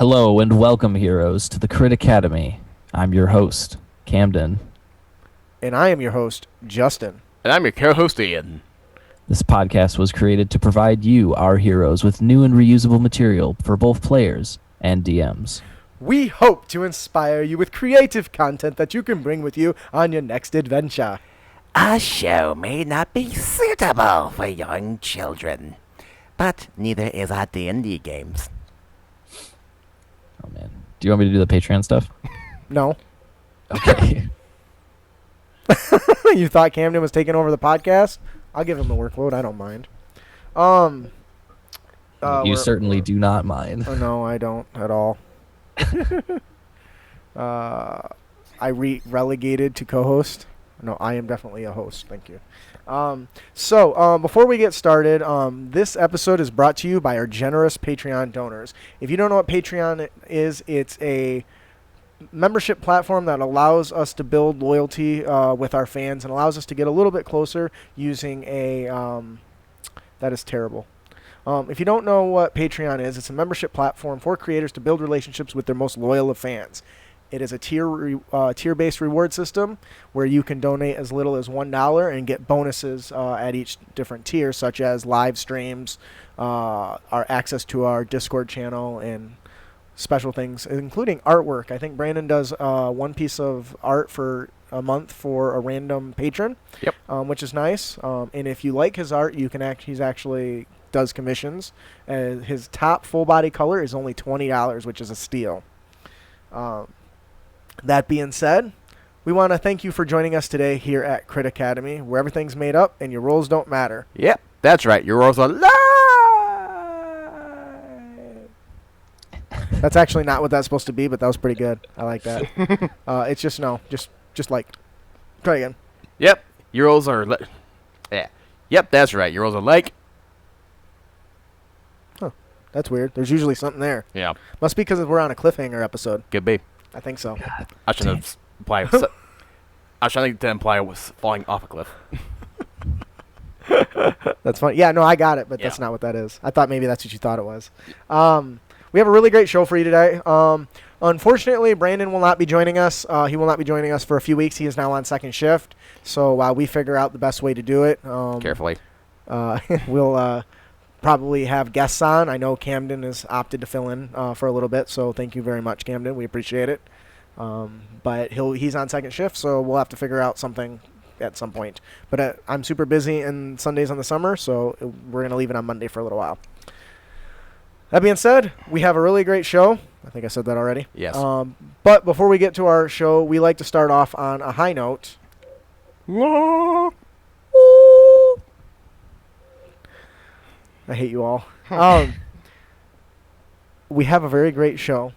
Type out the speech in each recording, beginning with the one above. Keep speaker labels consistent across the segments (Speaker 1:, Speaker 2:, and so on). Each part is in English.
Speaker 1: Hello and welcome, heroes, to the Crit Academy. I'm your host, Camden.
Speaker 2: And I am your host, Justin.
Speaker 3: And I'm your co-host, Ian.
Speaker 1: This podcast was created to provide you, our heroes, with new and reusable material for both players and DMs.
Speaker 2: We hope to inspire you with creative content that you can bring with you on your next adventure.
Speaker 4: Our show may not be suitable for young children, but neither is our D&D games.
Speaker 1: Oh, man. Do you want me to do the Patreon stuff?
Speaker 2: No.
Speaker 1: Okay.
Speaker 2: You thought Camden was taking over the podcast? I'll give him the workload. I don't mind.
Speaker 1: You certainly do not mind.
Speaker 2: Oh, no, I don't at all. I relegated to co-host. No, I am definitely a host. Thank you. Before we get started, this episode is brought to you by our generous Patreon donors. If you don't know what Patreon is, it's a membership platform that allows us to build loyalty with our fans and allows us to get a little bit closer using a... that is terrible. If you don't know what Patreon is, it's a membership platform for creators to build relationships with their most loyal of fans. It is a tier-based reward system where you can donate as little as $1 and get bonuses at each different tier, such as live streams, our access to our Discord channel, and special things, including artwork. I think Brandon does one piece of art for a month for a random patron,
Speaker 3: Yep.
Speaker 2: Which is nice. And if you like his art, you can he's actually does commissions. His top full body color is only $20, which is a steal. That being said, we want to thank you for joining us today here at Crit Academy, where everything's made up and your rolls don't matter.
Speaker 3: Yep, that's right. Your rolls are live.
Speaker 2: That's actually not what that's supposed to be, but that was pretty good. I like that. It's just like, try again.
Speaker 3: Yep, your rolls are yeah. Yep, that's right. Your rolls are like.
Speaker 2: Huh, that's weird. There's usually something there.
Speaker 3: Yeah,
Speaker 2: Must be because we're on a cliffhanger episode.
Speaker 3: could be.
Speaker 2: I think so.
Speaker 3: I shouldn't have implied. I was trying to imply it was falling off a cliff.
Speaker 2: That's funny. Yeah, no, I got it, but that's not what that is. I thought maybe that's what you thought it was. We have a really great show for you today. Unfortunately, Brandon will not be joining us. He will not be joining us for a few weeks. He is now on second shift. So while we figure out the best way to do it,
Speaker 3: Carefully.
Speaker 2: we'll probably have guests on. I know Camden has opted to fill in for a little bit, so thank you very much, Camden. We appreciate it. But he's on second shift, so we'll have to figure out something at some point. But I'm super busy and Sundays in the summer, so we're going to leave it on Monday for a little while. That being said, we have a really great show. I think I said that already.
Speaker 3: Yes.
Speaker 2: But before we get to our show, we like to start off on a high note. I hate you all. We have a very great show.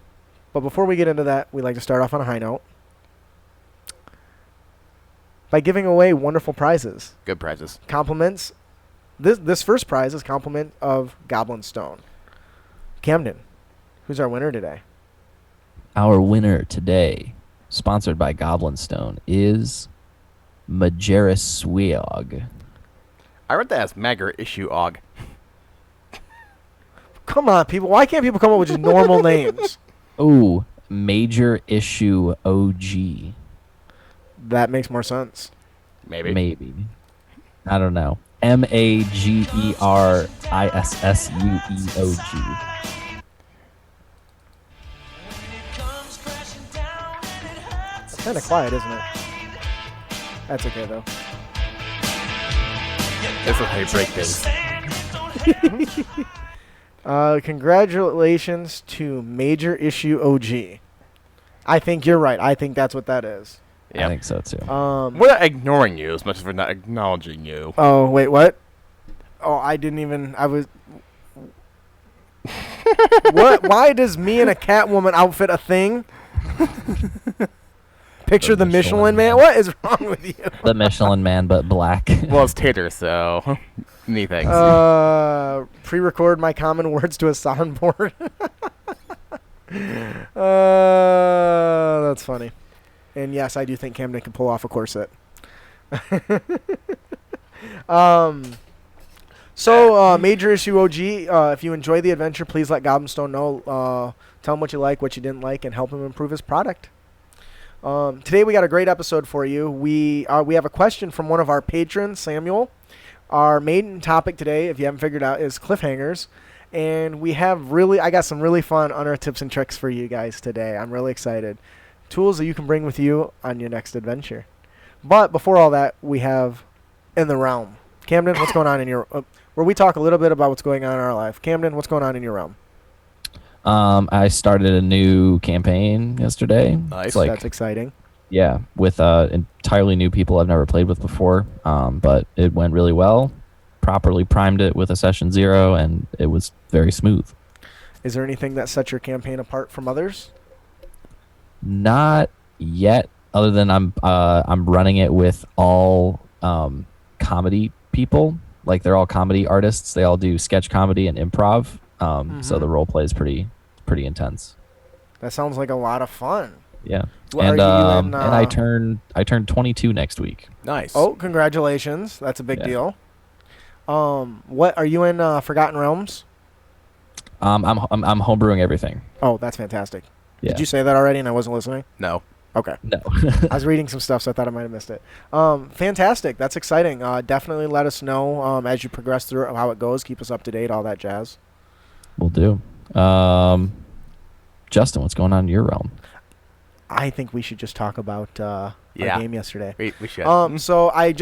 Speaker 2: But before we get into that, we like to start off on a high note by giving away wonderful prizes.
Speaker 3: Good prizes.
Speaker 2: Compliments. This first prize is compliment of Goblin Stone. Camden, who's our winner today?
Speaker 1: Our winner today, sponsored by Goblin Stone, is Majeris Sweog.
Speaker 3: I read that as Magger issue og.
Speaker 2: Come on, people. Why can't people come up with just normal names?
Speaker 1: Oh, Major Issue OG.
Speaker 2: That makes more sense.
Speaker 3: Maybe.
Speaker 1: I don't know. MAGERISSUEOG.
Speaker 2: It's kind of quiet, isn't it? That's okay, though.
Speaker 3: This is how you break this.
Speaker 2: Congratulations to Major Issue OG. I think you're right. I think that's what that is.
Speaker 3: Yep.
Speaker 1: I think so, too.
Speaker 3: We're not ignoring you as much as we're not acknowledging you.
Speaker 2: Oh, wait, what? Oh, I didn't even... I was... What? Why does me and a Catwoman outfit a thing? Picture the Michelin Man? What is wrong with you?
Speaker 1: The Michelin Man, but black.
Speaker 3: Well, it's Tater, so... Many things.
Speaker 2: Pre-record my common words to a soundboard. That's funny. And yes, I do think Camden can pull off a corset. So, Major Issue OG, if you enjoy the adventure, please let Goblinstone know. Tell him what you like, what you didn't like, and help him improve his product. Today we got a great episode for you. We have a question from one of our patrons, Samuel. Our main topic today, if you haven't figured out, is cliffhangers. And I got some really fun Unreal tips and tricks for you guys today. I'm really excited. Tools that you can bring with you on your next adventure. But before all that, we have In the Realm. Camden, what's going on in your... where we talk a little bit about what's going on in our life. Camden, what's going on in your realm?
Speaker 1: I started a new campaign yesterday.
Speaker 3: Nice.
Speaker 1: It's like,
Speaker 2: That's exciting.
Speaker 1: yeah, with entirely new people I've never played with before. But it went really well. Properly primed it with a session 0, and it was very smooth.
Speaker 2: Is there anything that sets your campaign apart from others?
Speaker 1: Not yet, other than I'm running it with all comedy people. Like, they're all comedy artists. They all do sketch comedy and improv. So the role play is pretty intense.
Speaker 2: That sounds like a lot of fun.
Speaker 1: Yeah.
Speaker 2: Well,
Speaker 1: And
Speaker 2: are you in,
Speaker 1: I turn 22 next week.
Speaker 3: Nice.
Speaker 2: Oh, congratulations. That's a big
Speaker 1: Yeah.
Speaker 2: deal. What are you in Forgotten Realms?
Speaker 1: I'm homebrewing everything.
Speaker 2: Oh, that's fantastic.
Speaker 1: Yeah.
Speaker 2: Did you say that already and I wasn't listening?
Speaker 3: No.
Speaker 2: Okay.
Speaker 1: No.
Speaker 2: I was reading some stuff, so I thought I might have missed it. Fantastic. That's exciting. Definitely let us know as you progress through it, how it goes. Keep us up to date, all that jazz.
Speaker 1: Will do. Justin, what's going on in your realm?
Speaker 2: I think we should just talk about our game yesterday.
Speaker 3: We should.
Speaker 2: So I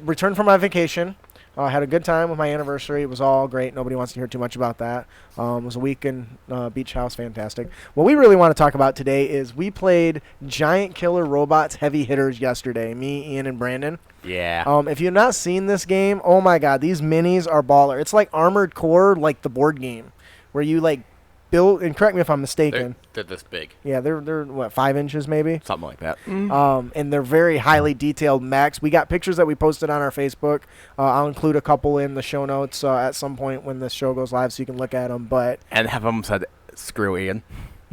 Speaker 2: returned from my vacation. Had a good time with my anniversary. It was all great. Nobody wants to hear too much about that. It was a week in Beach House. Fantastic. What we really want to talk about today is we played Giant Killer Robots Heavy Hitters yesterday. Me, Ian, and Brandon.
Speaker 3: Yeah.
Speaker 2: If you've not seen this game, oh my God, these minis are baller. It's like Armored Core, like the board game, where you like build. And correct me if I'm mistaken.
Speaker 3: They're this big.
Speaker 2: Yeah, they're what, 5 inches maybe.
Speaker 3: Something like that.
Speaker 2: And they're very highly detailed mechs. We got pictures that we posted on our Facebook. I'll include a couple in the show notes at some point when the show goes live, so you can look at them. But
Speaker 3: And have them said, screw Ian.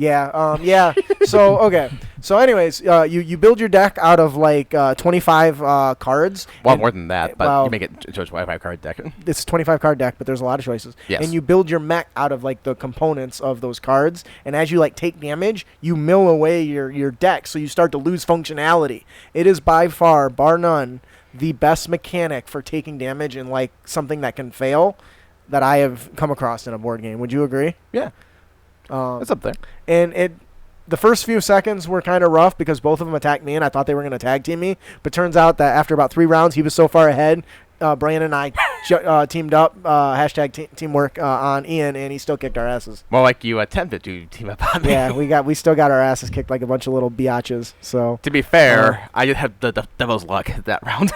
Speaker 2: yeah. So okay. So anyways, you build your deck out of like 25 cards.
Speaker 3: Well,
Speaker 2: and-
Speaker 3: more than that, but
Speaker 2: well,
Speaker 3: you make it George Wi-Fi card deck.
Speaker 2: It's a 25 card deck, but there's a lot of choices.
Speaker 3: Yes.
Speaker 2: And you build your mech out of like the components of those cards. And as you like take damage, you mill away your deck, so you start to lose functionality. It is by far, bar none, the best mechanic for taking damage and like something that can fail that I have come across in a board game. Would you agree?
Speaker 3: Yeah. It's up there.
Speaker 2: And the first few seconds were kind of rough because both of them attacked me, and I thought they were going to tag team me. But turns out that after about 3 rounds, he was so far ahead. Brandon and I teamed up, #teamwork on Ian, and he still kicked our asses.
Speaker 3: More like you attempted to team up on me.
Speaker 2: Yeah, we still got our asses kicked like a bunch of little biatches. So
Speaker 3: To be fair, I did have the devil's luck that round.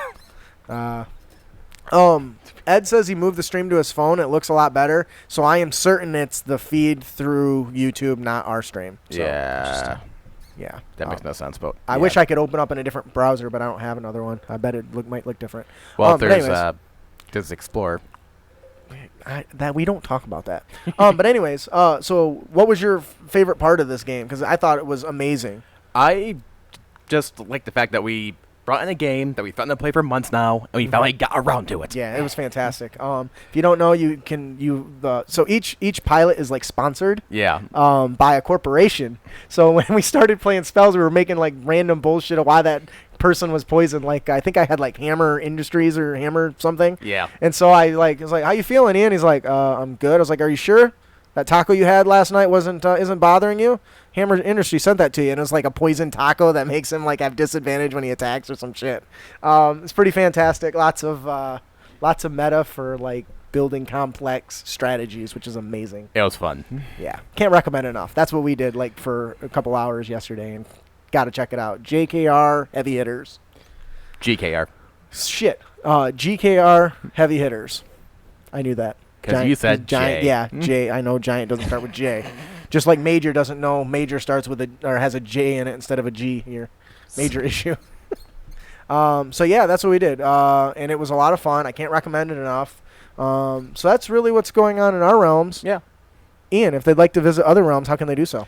Speaker 2: Ed says he moved the stream to his phone. It looks a lot better. So I am certain it's the feed through YouTube, not our stream. So,
Speaker 3: yeah.
Speaker 2: Yeah.
Speaker 3: That makes no sense, but
Speaker 2: I wish I could open up in a different browser, but I don't have another one. I bet it might look different.
Speaker 3: Well,
Speaker 2: but
Speaker 3: there's Explorer.
Speaker 2: that we don't talk about that. But anyways, so what was your favorite part of this game? Because I thought it was amazing.
Speaker 3: I just like the fact that we brought in a game that we've thought to play for months now, and we finally got around to it.
Speaker 2: Yeah, it was fantastic. If you don't know, so each pilot is like sponsored.
Speaker 3: Yeah.
Speaker 2: By a corporation. So when we started playing spells, we were making like random bullshit of why that person was poisoned. Like I think I had like Hammer Industries or Hammer something.
Speaker 3: Yeah.
Speaker 2: And so I was like, "How you feeling, Ian?" He's like, "I'm good." I was like, "Are you sure that taco you had last night isn't bothering you?" Hammer Industry sent that to you, and it was like a poison taco that makes him like have disadvantage when he attacks or some shit. It's pretty fantastic. Lots of meta for like building complex strategies, which is amazing.
Speaker 3: It was fun.
Speaker 2: Yeah, can't recommend enough. That's what we did like for a couple hours yesterday, and got to check it out. JKR Heavy Hitters.
Speaker 3: GKR.
Speaker 2: Shit. GKR Heavy Hitters. I knew that.
Speaker 3: Because you said
Speaker 2: Giant.
Speaker 3: J.
Speaker 2: Yeah, J. I know Giant doesn't start with J. Just like Major doesn't know Major starts with or has a J in it instead of a G here. Major issue. So yeah, that's what we did, and it was a lot of fun. I can't recommend it enough. So that's really what's going on in our realms.
Speaker 3: Yeah.
Speaker 2: Ian, if they'd like to visit other realms, how can they do so?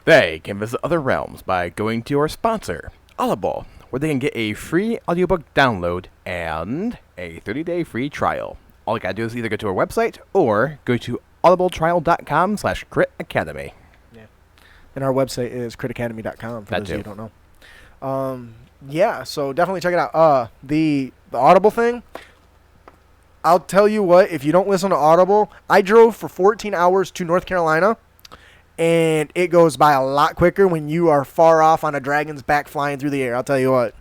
Speaker 3: They can visit other realms by going to our sponsor, Audible, where they can get a free audiobook download and a 30-day free trial. all you gotta do is either go to our website or go to audibletrial.com/Crit Academy.
Speaker 2: And our website is critacademy.com for
Speaker 3: That
Speaker 2: those of you
Speaker 3: too.
Speaker 2: who don't know. Yeah, so definitely check it out. The Audible thing, I'll tell you what, if you don't listen to Audible, I drove for 14 hours to North Carolina, and it goes by a lot quicker when you are far off on a dragon's back flying through the air. I'll tell you what.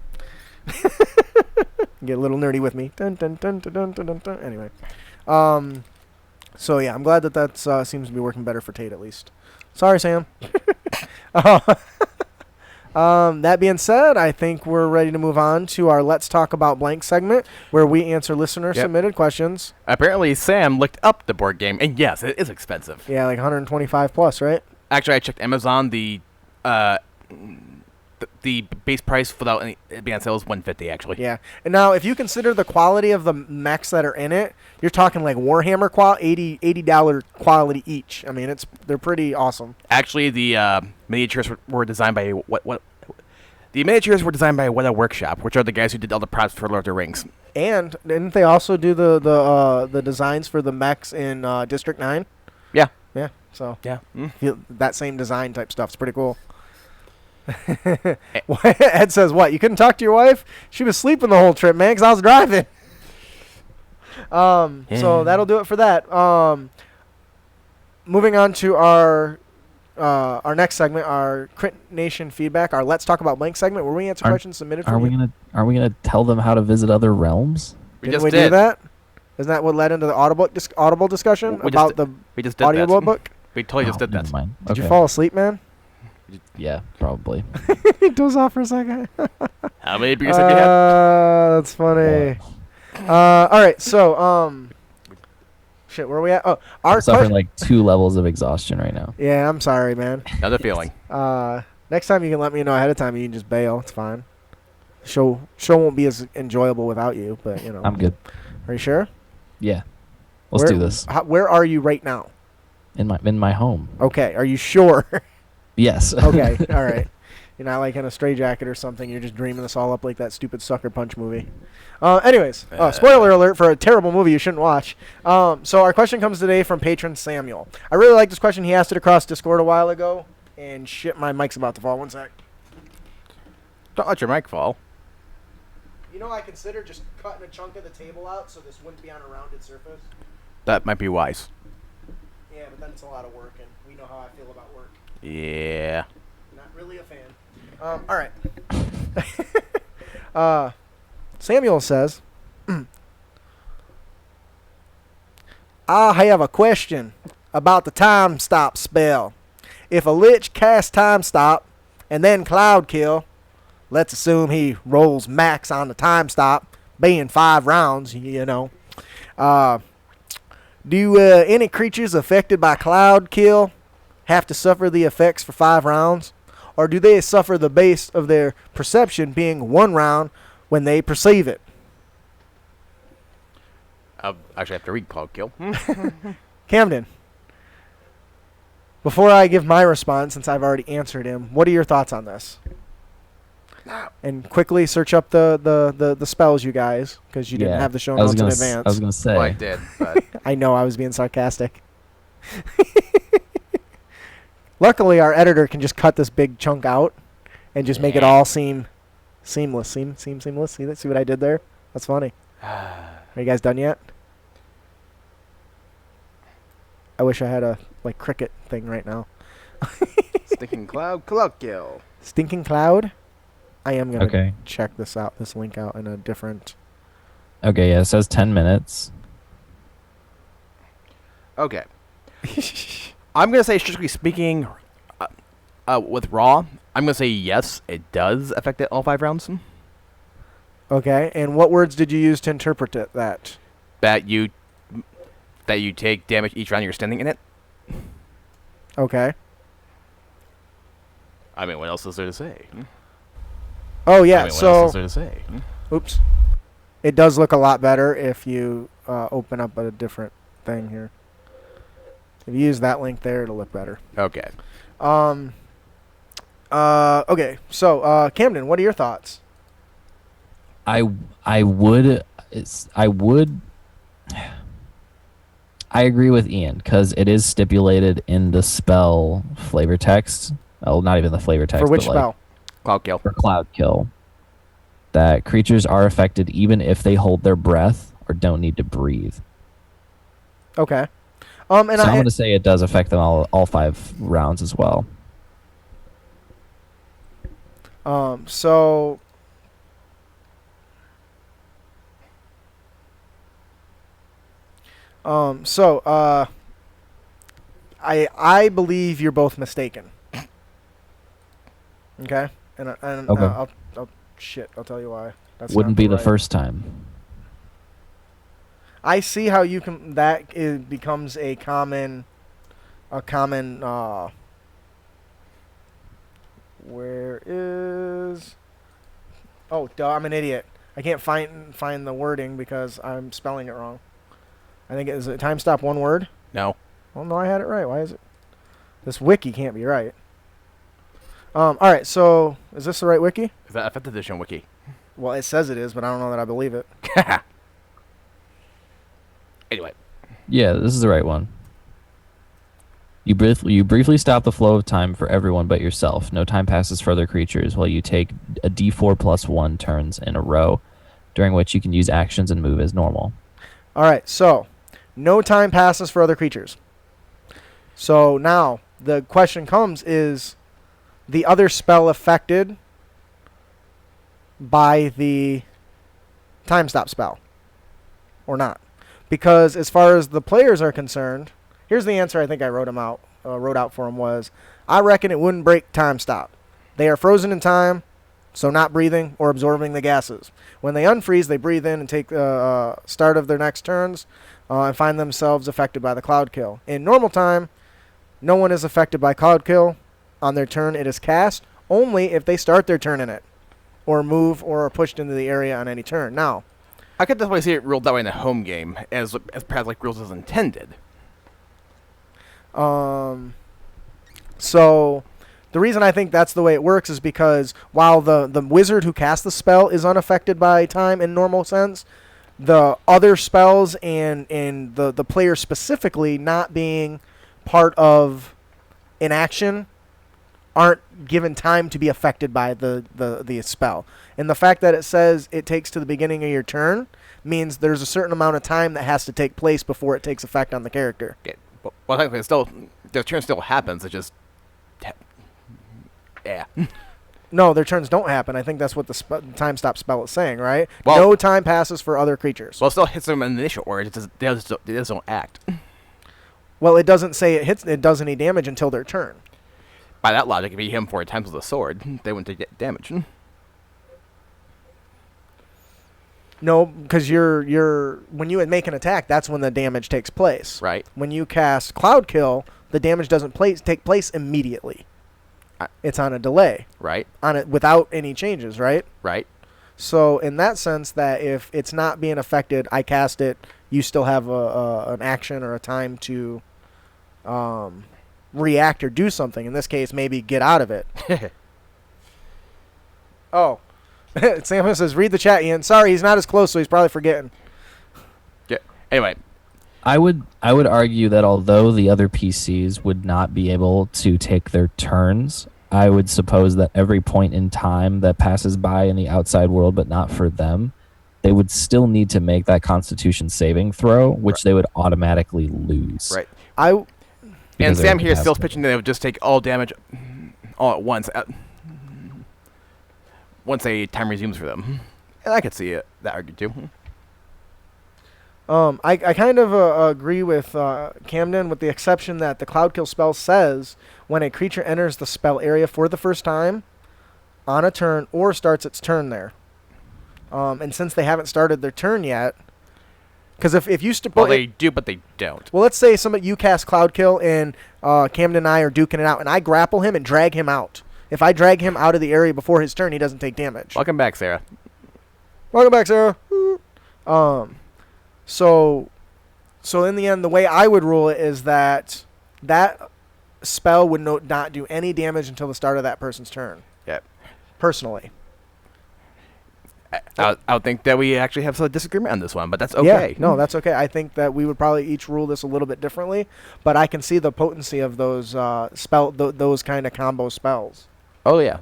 Speaker 2: Get a little nerdy with me. Dun, dun, dun, dun, dun, dun, dun, dun. Anyway. So, yeah, I'm glad that seems to be working better for Tate at least. Sorry, Sam. That being said, I think we're ready to move on to our Let's Talk About Blank segment, where we answer listener-submitted questions.
Speaker 3: Apparently, Sam looked up the board game, and yes, it is expensive.
Speaker 2: Yeah, like 125 plus, right?
Speaker 3: Actually, I checked Amazon. The base price without any being on sale is $150. Actually.
Speaker 2: Yeah. And now, if you consider the quality of the mechs that are in it, you're talking like Warhammer $80 quality each. I mean, they're pretty awesome.
Speaker 3: Actually, the miniatures were designed by what? The miniatures were designed by Weta Workshop, which are the guys who did all the props for Lord of the Rings.
Speaker 2: And didn't they also do the designs for the mechs in District 9?
Speaker 3: Yeah.
Speaker 2: Yeah. So
Speaker 3: Yeah.
Speaker 2: that same design type stuff's pretty cool. Ed says, "What? You couldn't talk to your wife? She was sleeping the whole trip, man, because I was driving." So that'll do it for that. Moving on to our next segment, our Crit Nation feedback, our Let's Talk About Blank segment, where we answer questions submitted from you.
Speaker 1: Are we gonna tell them how to visit other realms?
Speaker 2: Didn't we do that? Isn't that what led into the Audible discussion about the
Speaker 3: we just did
Speaker 2: audiobook
Speaker 3: that.
Speaker 2: book?
Speaker 3: We totally just did that.
Speaker 1: Never mind.
Speaker 2: Did you
Speaker 1: Okay.
Speaker 2: fall asleep, man?
Speaker 1: Yeah, probably.
Speaker 2: He doze off for a second.
Speaker 3: How many beers have you had?
Speaker 2: That's funny. All right, so shit, where are we at? Oh, our
Speaker 1: I'm suffering
Speaker 2: question.
Speaker 1: like 2 levels of exhaustion right now.
Speaker 2: Yeah, I'm sorry, man.
Speaker 3: Another feeling.
Speaker 2: Next time you can let me know ahead of time. You can just bail. It's fine. Show won't be as enjoyable without you, but you know.
Speaker 1: I'm good.
Speaker 2: Are you sure?
Speaker 1: Yeah. Let's do this.
Speaker 2: Where are you right now?
Speaker 1: In my home.
Speaker 2: Okay. Are you sure?
Speaker 1: Yes.
Speaker 2: Okay. All right. You're not like in a straitjacket or something. You're just dreaming this all up like that stupid Sucker Punch movie. Anyways, spoiler alert for a terrible movie you shouldn't watch. So our question comes today from patron Samuel. I really like this question. He asked it across Discord a while ago. And shit, my mic's about to fall. One sec.
Speaker 3: Don't let your mic fall.
Speaker 2: You know, I considered just cutting a chunk of the table out so this wouldn't be on a rounded surface.
Speaker 3: That might be wise.
Speaker 2: Yeah, but then it's a lot of work, and we know how I feel about work.
Speaker 3: Yeah.
Speaker 2: Not really a fan. All right. Samuel says, I have a question about the time stop spell. If a lich casts time stop and then cloud kill, let's assume he rolls max on the time stop, being 5 rounds, you know. Do any creatures affected by cloud kill have to suffer the effects for 5 rounds? Or do they suffer the base of their perception being 1 round when they perceive it?
Speaker 3: I'll actually have to read Cloud Kill.
Speaker 2: Camden, before I give my response, since I've already answered him, what are your thoughts on this? And quickly search up the spells, you guys, because you didn't have the show notes in advance.
Speaker 1: I was going to say.
Speaker 3: Well, I did, but
Speaker 2: I know I was being sarcastic. Luckily, our editor can just cut this big chunk out and just make it all seem seamless. Seem seamless. See what I did there? That's funny. Are you guys done yet? I wish I had a cricket thing right now.
Speaker 3: Stinking Cloud Kill.
Speaker 2: Stinking Cloud? I am going to
Speaker 1: Okay.
Speaker 2: check this link out in a different...
Speaker 1: Okay, yeah, it says 10 minutes.
Speaker 3: Okay. I'm going to say, strictly speaking, with Raw, I'm going to say yes, it does affect it all 5 rounds.
Speaker 2: Okay, and what words did you use to interpret that?
Speaker 3: That you take damage each round you're standing in it.
Speaker 2: Okay.
Speaker 3: I mean, what else is there to say?
Speaker 2: Oh, yeah,
Speaker 3: What else is there to say?
Speaker 2: Oops. It does look a lot better if you open up a different thing here. If you use that link there, it'll look better.
Speaker 3: Okay.
Speaker 2: Okay, so Camden, what are your thoughts?
Speaker 1: I would I agree with Ian because it is stipulated in the spell flavor text. Oh, not even the flavor text,
Speaker 2: For which
Speaker 1: but like
Speaker 2: spell?
Speaker 3: Cloud kill.
Speaker 1: for Cloud Kill, that creatures are affected even if they hold their breath or don't need to breathe.
Speaker 2: Okay. And
Speaker 1: So I'm going to say it does affect them all 5 rounds as well.
Speaker 2: So I believe you're both mistaken. Okay, and
Speaker 1: Okay.
Speaker 2: I'll tell you why. That's
Speaker 1: Wouldn't
Speaker 2: not
Speaker 1: be the
Speaker 2: right.
Speaker 1: first time.
Speaker 2: I see how you can becomes a common where is oh duh, I'm an idiot. I can't find the wording because I'm spelling it wrong. I think is it time stop one word?
Speaker 3: No.
Speaker 2: Well, no, I had it right. Why is it? This wiki can't be right. All right, so is this the right wiki?
Speaker 3: Is that a 5th edition wiki?
Speaker 2: Well, it says it is, but I don't know that I believe it.
Speaker 3: Anyway.
Speaker 1: Yeah, this is the right one. You briefly stop the flow of time for everyone but yourself. No time passes for other creatures while you take a d4+1 turns in a row, during which you can use actions and move as normal.
Speaker 2: All right, so no time passes for other creatures. So now the question comes: is the other spell affected by the time stop spell or not? Because as far as the players are concerned, here's the answer I think I wrote out for them was, I reckon it wouldn't break time stop. They are frozen in time, so not breathing or absorbing the gases. When they unfreeze, they breathe in and take start of their next turns and find themselves affected by the cloud kill. In normal time, no one is affected by cloud kill. On their turn, it is cast only if they start their turn in it or move or are pushed into the area on any turn. Now,
Speaker 3: I could definitely see it ruled that way in a home game, as perhaps like rules is intended.
Speaker 2: So the reason I think that's the way it works is because while the wizard who casts the spell is unaffected by time in normal sense, the other spells and the player specifically not being part of an action aren't given time to be affected by the spell. And the fact that it says it takes to the beginning of your turn means there's a certain amount of time that has to take place before it takes effect on the character.
Speaker 3: Yeah, well, technically, still, the turn still happens. It just, yeah.
Speaker 2: No, their turns don't happen. I think that's what the time stop spell is saying, right?
Speaker 3: Well,
Speaker 2: no time passes for other creatures.
Speaker 3: Well, it still hits them in the initial order. It doesn't act.
Speaker 2: Well, it doesn't say it does any damage until their turn.
Speaker 3: By that logic, if you hit them 4 times with a sword, they wouldn't take damage.
Speaker 2: No, because you're when you make an attack, that's when the damage takes place.
Speaker 3: Right.
Speaker 2: When you cast Cloud Kill, the damage doesn't take place immediately. It's on a delay.
Speaker 3: Right.
Speaker 2: On it without any changes, right?
Speaker 3: Right.
Speaker 2: So in that sense, that if it's not being affected, I cast it. You still have an action or a time to react or do something. In this case, maybe get out of it. Oh. Sam says, read the chat, Ian. Sorry, he's not as close, so he's probably forgetting.
Speaker 3: Yeah. Anyway.
Speaker 1: I would argue that although the other PCs would not be able to take their turns, I would suppose that every point in time that passes by in the outside world, but not for them, they would still need to make that Constitution saving throw, which they would automatically lose.
Speaker 3: Right.
Speaker 1: Because
Speaker 3: And Sam here is still
Speaker 1: incapacitated.
Speaker 3: pitching that they would just take all damage all at once. Once a time resumes for them. And I could see it, that argued too.
Speaker 2: I kind of agree with Camden, with the exception that the Cloud Kill spell says when a creature enters the spell area for the first time on a turn or starts its turn there. And since they haven't started their turn yet, because if you
Speaker 3: Well, they do, but they don't.
Speaker 2: well, let's say you cast Cloud Kill and Camden and I are duking it out, and I grapple him and drag him out. If I drag him out of the area before his turn, he doesn't take damage.
Speaker 3: Welcome back, Sarah.
Speaker 2: Welcome back, Sarah. So in the end, the way I would rule it is that spell would not do any damage until the start of that person's turn.
Speaker 3: Yep.
Speaker 2: Personally.
Speaker 3: I would think that we actually have some disagreement on this one, but that's okay.
Speaker 2: Yeah, no, that's okay. I think that we would probably each rule this a little bit differently, but I can see the potency of those those kind of combo spells.
Speaker 3: Oh yeah.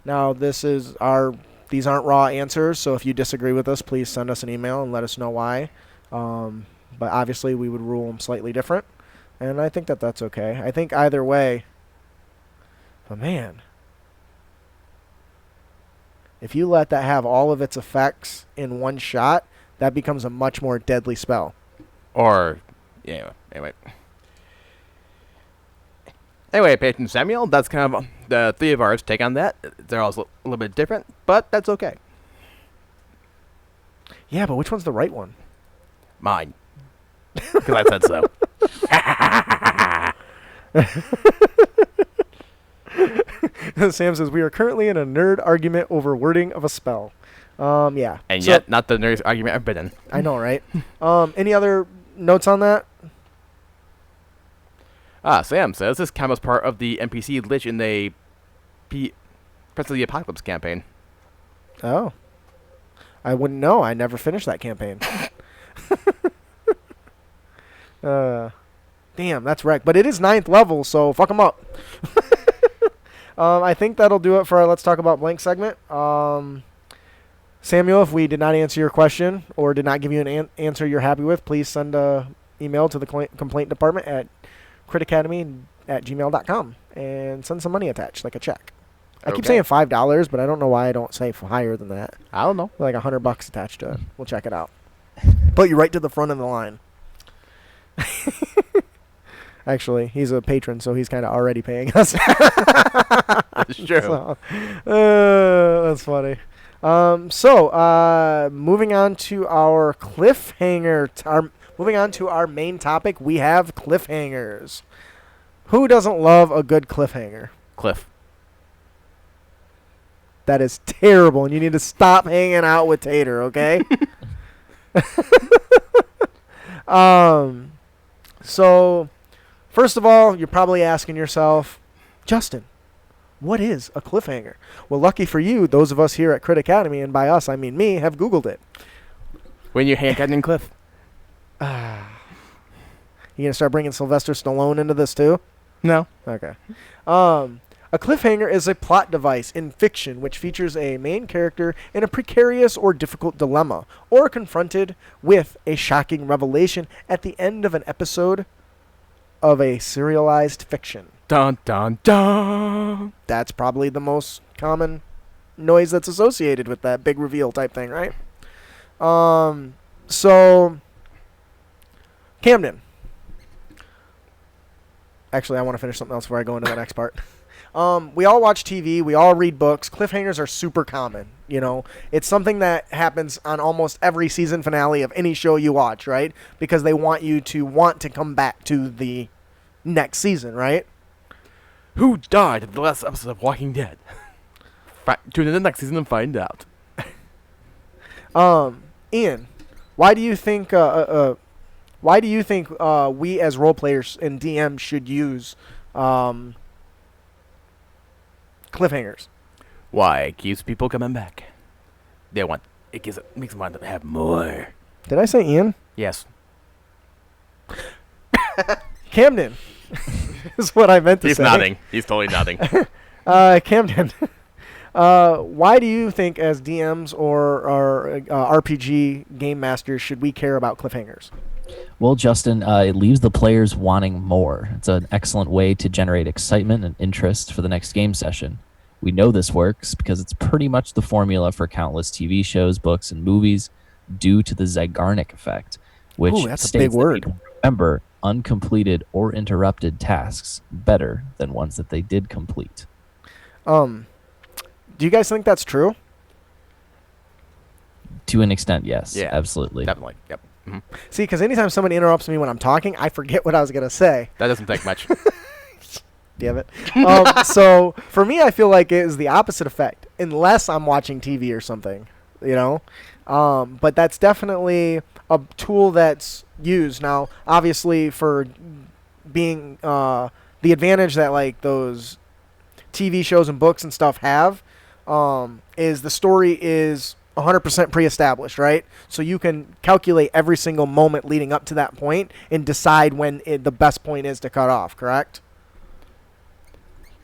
Speaker 2: Now, these aren't raw answers, so if you disagree with us, please send us an email and let us know why. But obviously, we would rule them slightly different, and I think that that's okay. I think either way, but man, if you let that have all of its effects in one shot, that becomes a much more deadly spell.
Speaker 3: Or, yeah. Anyway, Patron Samuel, that's kind of the three of ours take on that. They're all a little bit different, but that's okay.
Speaker 2: Yeah, but which one's the right one?
Speaker 3: Mine. Because I said so.
Speaker 2: Sam says, we are currently in a nerd argument over wording of a spell. Yeah.
Speaker 3: And yet, not the nerd's argument I've been in.
Speaker 2: I know, right? Any other notes on that?
Speaker 3: Sam says this combo's part of the NPC Lich in the Prince of the Apocalypse campaign.
Speaker 2: Oh. I wouldn't know. I never finished that campaign. Damn, that's wrecked. But it is 9th level, so fuck them up. I think that'll do it for our Let's Talk About Blank segment. Samuel, if we did not answer your question or did not give you an answer you're happy with, please send an email to the complaint department at critacademy@gmail.com and send some money attached, like a check. I keep saying $5, but I don't know why I don't say higher than that.
Speaker 3: I don't know.
Speaker 2: Like $100 attached to it. We'll check it out. Put you right to the front of the line. Actually, he's a patron, so he's kind of already paying us.
Speaker 3: That's true.
Speaker 2: So, that's funny. Moving on to our cliffhanger. Moving on to our main topic, we have cliffhangers. Who doesn't love a good cliffhanger?
Speaker 3: Cliff.
Speaker 2: That is terrible, and you need to stop hanging out with Tater, okay? So, first of all, you're probably asking yourself, Justin, what is a cliffhanger? Well, lucky for you, those of us here at Crit Academy, and by us I mean me, have Googled it.
Speaker 3: When you're hand-cutting Cliff.
Speaker 2: You gonna start bringing Sylvester Stallone into this too?
Speaker 3: No.
Speaker 2: Okay. A cliffhanger is a plot device in fiction which features a main character in a precarious or difficult dilemma, or confronted with a shocking revelation at the end of an episode of a serialized fiction.
Speaker 3: Dun, dun, dun.
Speaker 2: That's probably the most common noise that's associated with that big reveal type thing, right? So, Camden. Actually, I want to finish something else before I go into the next part. We all watch TV. We all read books. Cliffhangers are super common. You know, it's something that happens on almost every season finale of any show you watch, right? Because they want you to want to come back to the next season, right?
Speaker 3: Who died in the last episode of Walking Dead? Tune in the next season and find out.
Speaker 2: Ian, why do you think we as role players and DMs should use cliffhangers?
Speaker 3: Why? It keeps people coming back. Makes them want to have more.
Speaker 2: Did I say Ian?
Speaker 3: Yes.
Speaker 2: Camden is what I meant to say.
Speaker 3: He's nodding. He's totally nodding.
Speaker 2: Camden, why do you think as DMs or RPG game masters should we care about cliffhangers?
Speaker 1: Well, Justin, it leaves the players wanting more. It's an excellent way to generate excitement and interest for the next game session. We know this works because it's pretty much the formula for countless TV shows, books, and movies due to the Zeigarnik effect, which
Speaker 2: that's a
Speaker 1: states
Speaker 2: big
Speaker 1: that
Speaker 2: word.
Speaker 1: people remember uncompleted or interrupted tasks better than ones that they did complete.
Speaker 2: Do you guys think that's true?
Speaker 1: To an extent, yes.
Speaker 3: Yeah,
Speaker 1: absolutely.
Speaker 3: Definitely. Yep. Mm-hmm.
Speaker 2: See, because anytime somebody interrupts me when I'm talking, I forget what I was going to say.
Speaker 3: That doesn't take much.
Speaker 2: Damn it. So for me, I feel like it is the opposite effect, unless I'm watching TV or something, you know? But that's definitely a tool that's used. Now, obviously, for being the advantage that like those TV shows and books and stuff have is the story is 100% pre-established, right? So you can calculate every single moment leading up to that point and decide when the best point is to cut off, correct?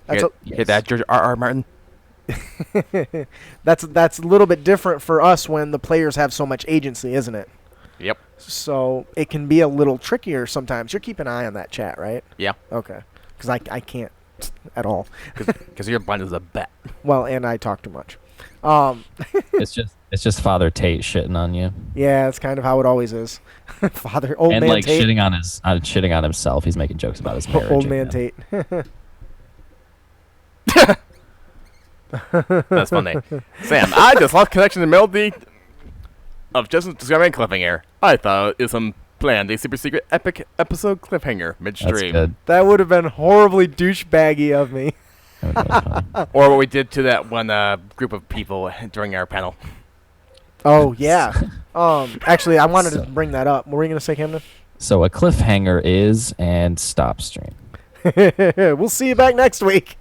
Speaker 3: Hit that, George R.R. Martin.
Speaker 2: That's a little bit different for us when the players have so much agency, isn't it?
Speaker 3: Yep.
Speaker 2: So it can be a little trickier sometimes. You're keeping an eye on that chat, right?
Speaker 3: Yeah.
Speaker 2: Okay. Because I can't at all.
Speaker 3: Because you're blind as a bat.
Speaker 2: Well, and I talk too much.
Speaker 1: It's just Father Tate shitting on you.
Speaker 2: Yeah, it's kind of how it always is. Old
Speaker 1: and
Speaker 2: man
Speaker 1: like
Speaker 2: Tate.
Speaker 1: shitting on himself. He's making jokes about his marriage.
Speaker 2: Old man
Speaker 1: again.
Speaker 2: Tate.
Speaker 3: That's funny. Sam, I just lost connection in the middle of just describing Cliffhanger. I thought it was some planned a super secret epic episode cliffhanger midstream.
Speaker 1: That's good.
Speaker 2: That would have been horribly douchebaggy of me.
Speaker 1: That was really funny.
Speaker 3: Or what we did to that one group of people during our panel.
Speaker 2: Oh yeah. Actually, I wanted to
Speaker 1: So-
Speaker 2: bring that up. What were you gonna say, Camden?
Speaker 1: So a cliffhanger is and stop stream.
Speaker 2: We'll see you back next week.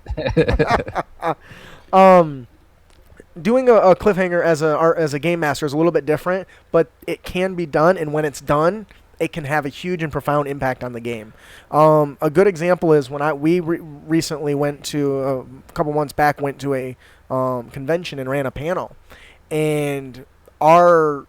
Speaker 2: Doing a cliffhanger as a game master is a little bit different, but it can be done, and when it's done, it can have a huge and profound impact on the game. A good example is when we recently went to a couple months back went to a convention and ran a panel, and our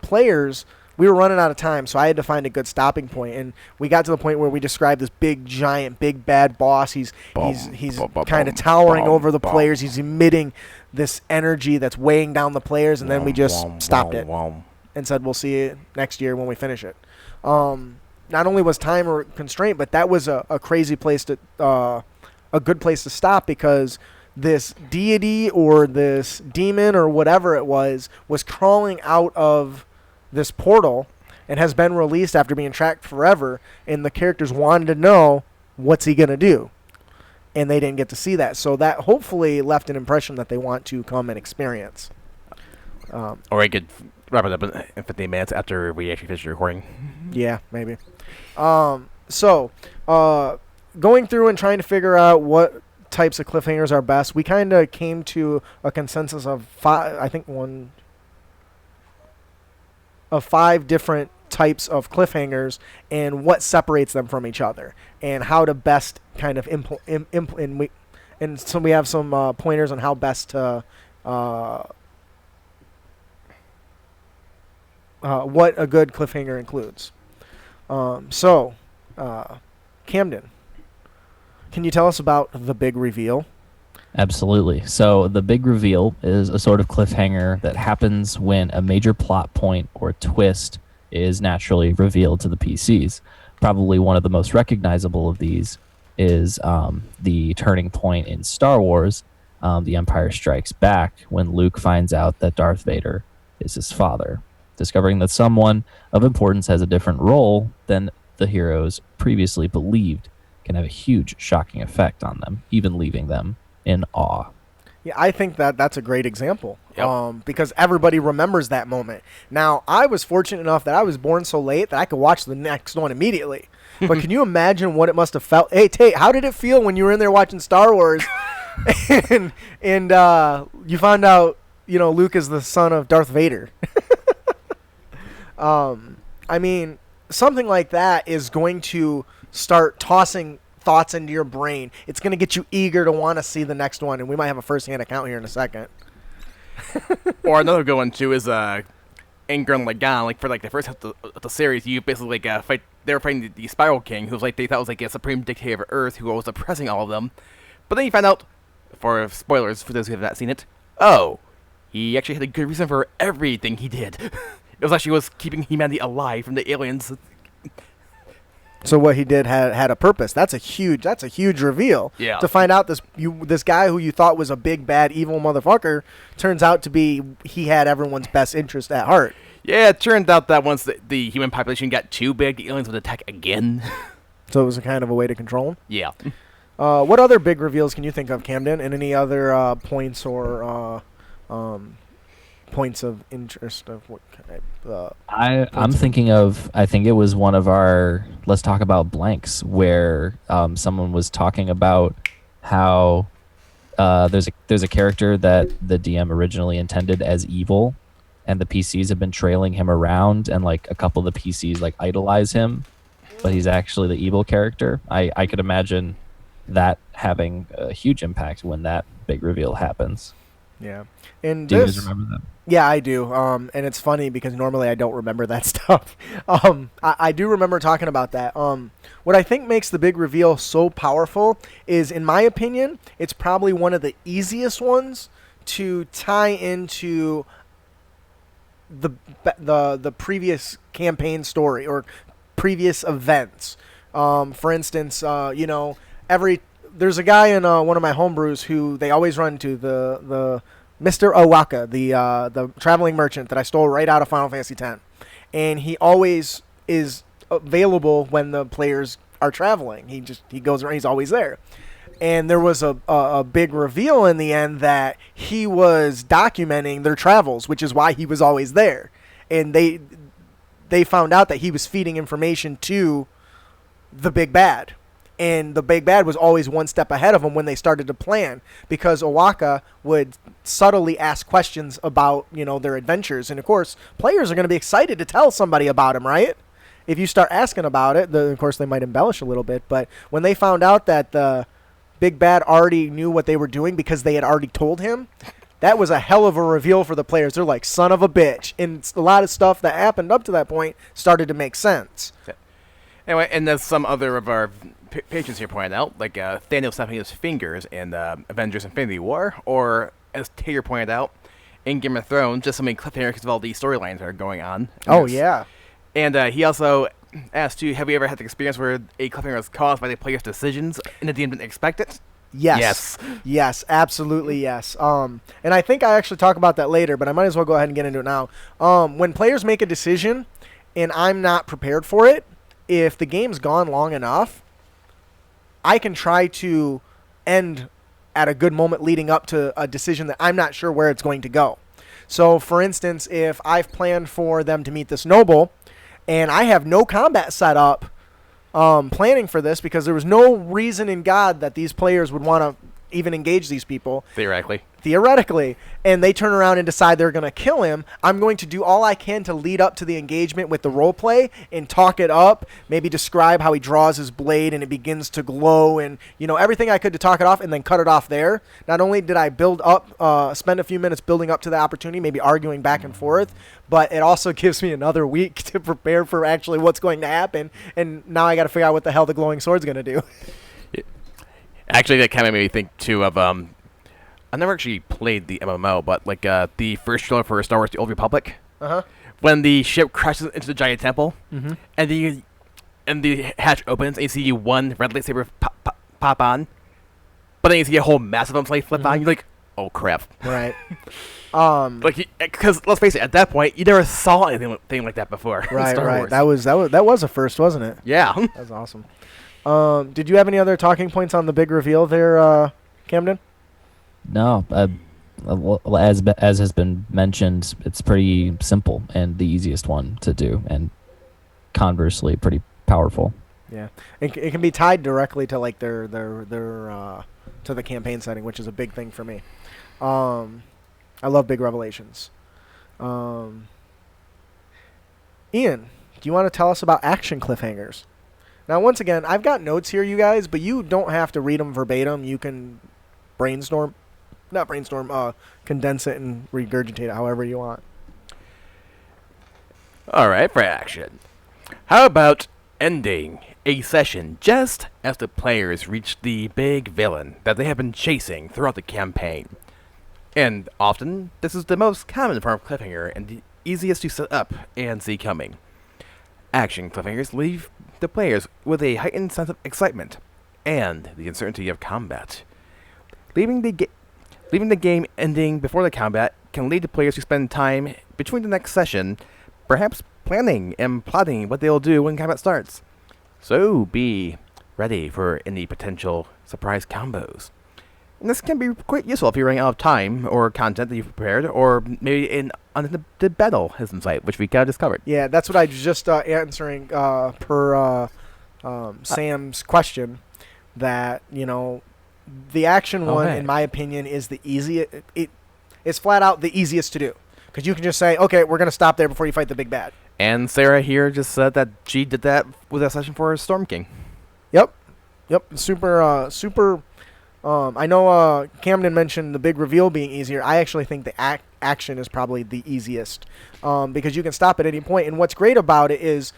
Speaker 2: players. We were running out of time, so I had to find a good stopping point, and we got to the point where we described this big, giant, big bad boss. He's kind of towering over the players. He's emitting this energy that's weighing down the players, and then we just stopped it and said, "We'll see you next year when we finish it." Not only was time a constraint, but that was a crazy place to a good place to stop, because this deity or this demon or whatever it was crawling out of this portal and has been released after being tracked forever, and the characters wanted to know what's he gonna do, and they didn't get to see that, so that hopefully left an impression that they want to come and experience.
Speaker 3: Or we could wrap it up in 15 minutes after we actually finish the recording.
Speaker 2: Yeah, maybe. So going through and trying to figure out what types of cliffhangers are best, we kind of came to a consensus of five different types of cliffhangers and what separates them from each other and how to best kind of and so we have some pointers on how best to what a good cliffhanger includes. Camden, can you tell us about the big reveal?
Speaker 1: Absolutely. So the big reveal is a sort of cliffhanger that happens when a major plot point or twist is naturally revealed to the PCs. Probably one of the most recognizable of these is the turning point in Star Wars, The Empire Strikes Back, when Luke finds out that Darth Vader is his father. Discovering that someone of importance has a different role than the heroes previously believed can have a huge, shocking effect on them, even leaving them in awe.
Speaker 2: Yeah, I think that's a great example.
Speaker 3: Yep.
Speaker 2: Because everybody remembers that moment. Now, I was fortunate enough that I was born so late that I could watch the next one immediately. But can you imagine what it must have felt? Hey, Tate, how did it feel when you were in there watching Star Wars and you found out, Luke is the son of Darth Vader? I mean, something like that is going to start tossing thoughts into your brain. It's going to get you eager to want to see the next one, and we might have a first-hand account here in a second.
Speaker 3: Or another good one too is in Gurren Lagann, like for like the first half of the series, you basically fight. They were fighting the Spiral King, who was they thought was like a supreme dictator of Earth who was oppressing all of them. But then you find out, for spoilers for those who have not seen it, he actually had a good reason for everything he did. It was actually keeping humanity alive from the aliens.
Speaker 2: So what he did had a purpose. That's a huge reveal.
Speaker 3: Yeah.
Speaker 2: To find out this guy who you thought was a big bad evil motherfucker turns out to be he had everyone's best interest at heart.
Speaker 3: Yeah, it turned out that once the human population got too big, the aliens would attack again.
Speaker 2: So it was a kind of a way to control him.
Speaker 3: Yeah.
Speaker 2: What other big reveals can you think of, Camden? And any other points or points of interest of what kind of,
Speaker 1: I'm thinking of, I think it was one of our Let's Talk About Blanks, where someone was talking about how there's a character that the DM originally intended as evil, and the PCs have been trailing him around, and like a couple of the PCs like idolize him, but he's actually the evil character. I could imagine that having a huge impact when that big reveal happens.
Speaker 2: Yeah. And
Speaker 1: Do you guys remember that?
Speaker 2: Yeah, I do. And it's funny because normally I don't remember that stuff. I do remember talking about that. What I think makes the big reveal so powerful is, in my opinion, it's probably one of the easiest ones to tie into the previous campaign story or previous events. For instance, there's a guy in one of my homebrews who they always run to, the Mr. Owaka, the traveling merchant that I stole right out of Final Fantasy X, and he always is available when the players are traveling. He goes around. He's always there. And there was a big reveal in the end that he was documenting their travels, which is why he was always there. And they found out that he was feeding information to the big bad. And the big bad was always one step ahead of him when they started to plan, because Owaka would subtly ask questions about, their adventures. And, of course, players are going to be excited to tell somebody about him, right? If you start asking about it, of course, they might embellish a little bit. But when they found out that the big bad already knew what they were doing because they had already told him, that was a hell of a reveal for the players. They're like, son of a bitch. And a lot of stuff that happened up to that point started to make sense.
Speaker 3: Anyway, and there's some other of our patrons here pointed out, like Thanos snapping his fingers in Avengers Infinity War, or, as Taylor pointed out, in Game of Thrones, just so many cliffhangers because of all these storylines that are going on.
Speaker 2: Oh, yeah.
Speaker 3: And he also asked you, have you ever had the experience where a cliffhanger was caused by the player's decisions and the DM didn't expect it?
Speaker 2: Yes. Yes, absolutely yes. And I think I actually talk about that later, but I might as well go ahead and get into it now. When players make a decision and I'm not prepared for it, if the game's gone long enough, I can try to end at a good moment leading up to a decision that I'm not sure where it's going to go. So, for instance, if I've planned for them to meet this noble and I have no combat set up planning for this, because there was no reason in God that these players would want to even engage these people. Theoretically. And they turn around and decide they're going to kill him, I'm going to do all I can to lead up to the engagement with the role play and talk it up, maybe describe how he draws his blade and it begins to glow, and everything I could to talk it off, and then cut it off there. Not only did I build up, spend a few minutes building up to the opportunity, maybe arguing back and forth, but it also gives me another week to prepare for actually what's going to happen, and now I got to figure out what the hell the glowing sword's going to do.
Speaker 3: Actually, that kind of made me think, too, of, I never actually played the MMO, but, like, the first trailer for Star Wars The Old Republic.
Speaker 2: Uh-huh.
Speaker 3: When the ship crashes into the giant temple,
Speaker 2: mm-hmm.
Speaker 3: and the hatch opens, and you see one red lightsaber pop on, but then you see a whole massive one flip
Speaker 2: mm-hmm.
Speaker 3: on, you're like, oh, crap.
Speaker 2: Right.
Speaker 3: Because, let's face it, at that point, you never saw anything like that before.
Speaker 2: Right,
Speaker 3: Star
Speaker 2: right.
Speaker 3: Wars.
Speaker 2: That was a first, wasn't it?
Speaker 3: Yeah.
Speaker 2: That was awesome. Did you have any other talking points on the big reveal there, Camden?
Speaker 1: No. As has been mentioned, it's pretty simple and the easiest one to do, and conversely, pretty powerful.
Speaker 2: Yeah, it can be tied directly to like their to the campaign setting, which is a big thing for me. I love big revelations. Ian, do you want to tell us about action cliffhangers? Now, once again, I've got notes here, you guys, but you don't have to read them verbatim. You can condense it and regurgitate it however you want.
Speaker 3: Alright, for action. How about ending a session just as the players reach the big villain that they have been chasing throughout the campaign? And often, this is the most common form of cliffhanger and the easiest to set up and see coming. Action cliffhangers leave the players with a heightened sense of excitement and the uncertainty of combat. Leaving the game ending before the combat can lead the players to spend time between the next session, perhaps planning and plotting what they'll do when combat starts. So be ready for any potential surprise combos. And this can be quite useful if you're running out of time or content that you've prepared, or maybe on the battle is in sight, which we kind of discovered.
Speaker 2: Yeah, that's what I was just answering per Sam's question, that, The action one,
Speaker 3: Okay.
Speaker 2: in my opinion, is the easiest. It's flat out the easiest to do because you can just say, okay, we're gonna stop there before you fight the big bad.
Speaker 3: And Sarah here just said that she did that with a session for Storm King.
Speaker 2: Yep. Super. I know Camden mentioned the big reveal being easier. I actually think the action is probably the easiest because you can stop at any point. And what's great about it is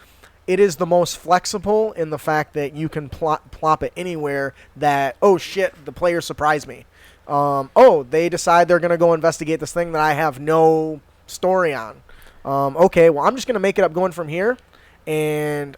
Speaker 2: the most flexible in the fact that you can plop it anywhere that, oh, shit, the player surprised me. They decide they're going to go investigate this thing that I have no story on. Okay, well, I'm just going to make it up going from here. And,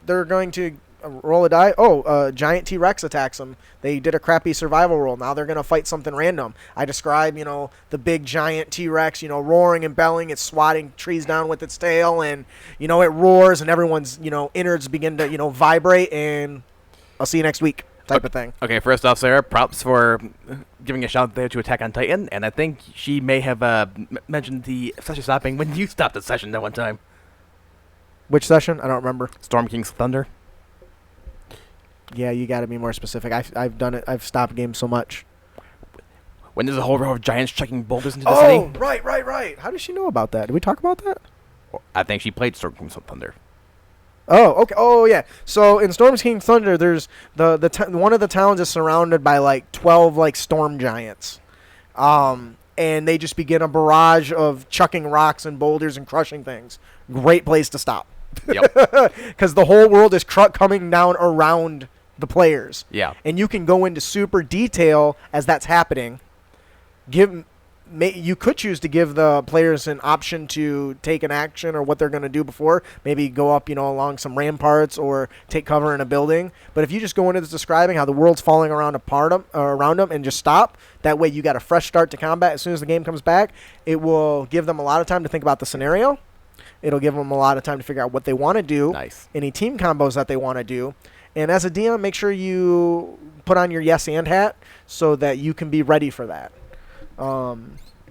Speaker 2: they're going to roll a die. Giant T-Rex attacks them. They did a crappy survival roll. Now they're going to fight something random. I describe, the big giant T-Rex, roaring and belling. It's swatting trees down with its tail. And, it roars and everyone's, innards begin to, vibrate. And I'll see you next week type of thing.
Speaker 3: Okay, first off, Sarah, props for giving a shout there to Attack on Titan. And I think she may have mentioned the session stopping when you stopped the session that one time.
Speaker 2: Which session? I don't remember.
Speaker 3: Storm King's Thunder.
Speaker 2: Yeah, you got to be more specific. I've done it. I've stopped games so much.
Speaker 3: When there's a whole row of giants chucking boulders into the
Speaker 2: Oh,
Speaker 3: city.
Speaker 2: right. How does she know about that? Did we talk about that?
Speaker 3: I think she played Storm King's Thunder.
Speaker 2: Oh, okay. Oh, yeah. So in Storm King's Thunder, there's one of the towns is surrounded by like 12 like storm giants, and they just begin a barrage of chucking rocks and boulders and crushing things. Great place to stop.
Speaker 3: Yep.
Speaker 2: Because the whole world is coming down around the players.
Speaker 3: Yeah.
Speaker 2: And you can go into super detail as that's happening. You could choose to give the players an option to take an action or what they're going to do before. Maybe go up, along some ramparts or take cover in a building. But if you just go into this describing how the world's falling around them and just stop, that way you got a fresh start to combat. As soon as the game comes back, it will give them a lot of time to think about the scenario. It'll give them a lot of time to figure out what they want to do.
Speaker 3: Nice.
Speaker 2: Any team combos that they want to do. And as a DM, make sure you put on your yes and hat so that you can be ready for that.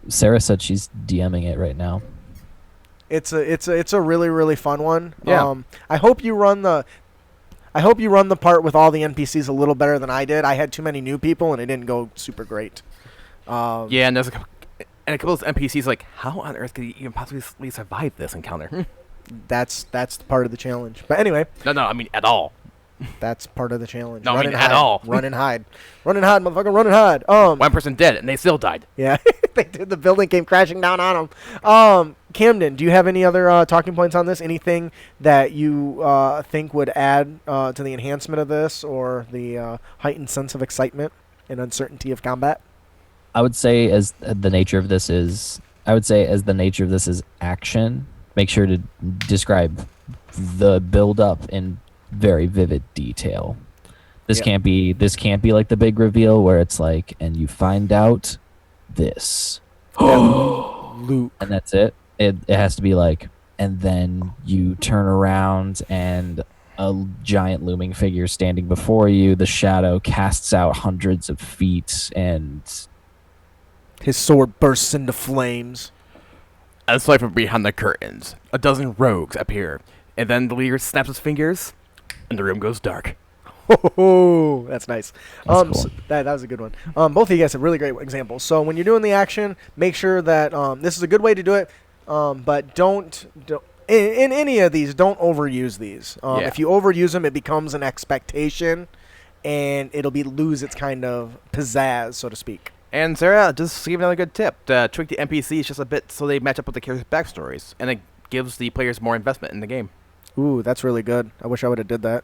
Speaker 1: Sarah said she's DMing it right now.
Speaker 2: It's a really, really fun one.
Speaker 3: Yeah.
Speaker 2: I hope you run the part with all the NPCs a little better than I did. I had too many new people and it didn't go super great.
Speaker 3: Yeah, and there's a couple of NPCs like, how on earth could you even possibly survive this encounter?
Speaker 2: That's part of the challenge. But anyway,
Speaker 3: No, I mean at all.
Speaker 2: that's part of the challenge.
Speaker 3: No, I
Speaker 2: Run
Speaker 3: mean
Speaker 2: and
Speaker 3: at
Speaker 2: hide.
Speaker 3: all.
Speaker 2: Run and hide. Run and hide, motherfucker. Run and hide.
Speaker 3: One person dead, and they still died.
Speaker 2: Yeah, they did. The building came crashing down on them. Camden, do you have any other talking points on this? Anything that you think would add to the enhancement of this or the heightened sense of excitement and uncertainty of combat?
Speaker 1: I would say as the nature of this is action, make sure to describe the build up in very vivid detail. This
Speaker 2: Yep.
Speaker 1: can't be like the big reveal where it's like, and you find out this.
Speaker 2: Luke.
Speaker 1: And that's it. It has to be like, and then you turn around and a giant looming figure standing before you. The shadow casts out hundreds of feet and
Speaker 2: His sword bursts into flames.
Speaker 3: And so from behind the curtains, a dozen rogues appear, and then the leader snaps his fingers, and the room goes dark.
Speaker 2: Oh, that's nice.
Speaker 1: That's cool.
Speaker 2: So that was a good one. Both of you guys have really great examples. So when you're doing the action, make sure that this is a good way to do it. But don't in any of these, don't overuse these.
Speaker 3: Yeah.
Speaker 2: If you overuse them, it becomes an expectation, and it'll lose its kind of pizzazz, so to speak.
Speaker 3: And Sarah, just to give another good tip, tweak the NPCs just a bit so they match up with the characters' backstories, and it gives the players more investment in the game.
Speaker 2: Ooh, that's really good. I wish I would have did that.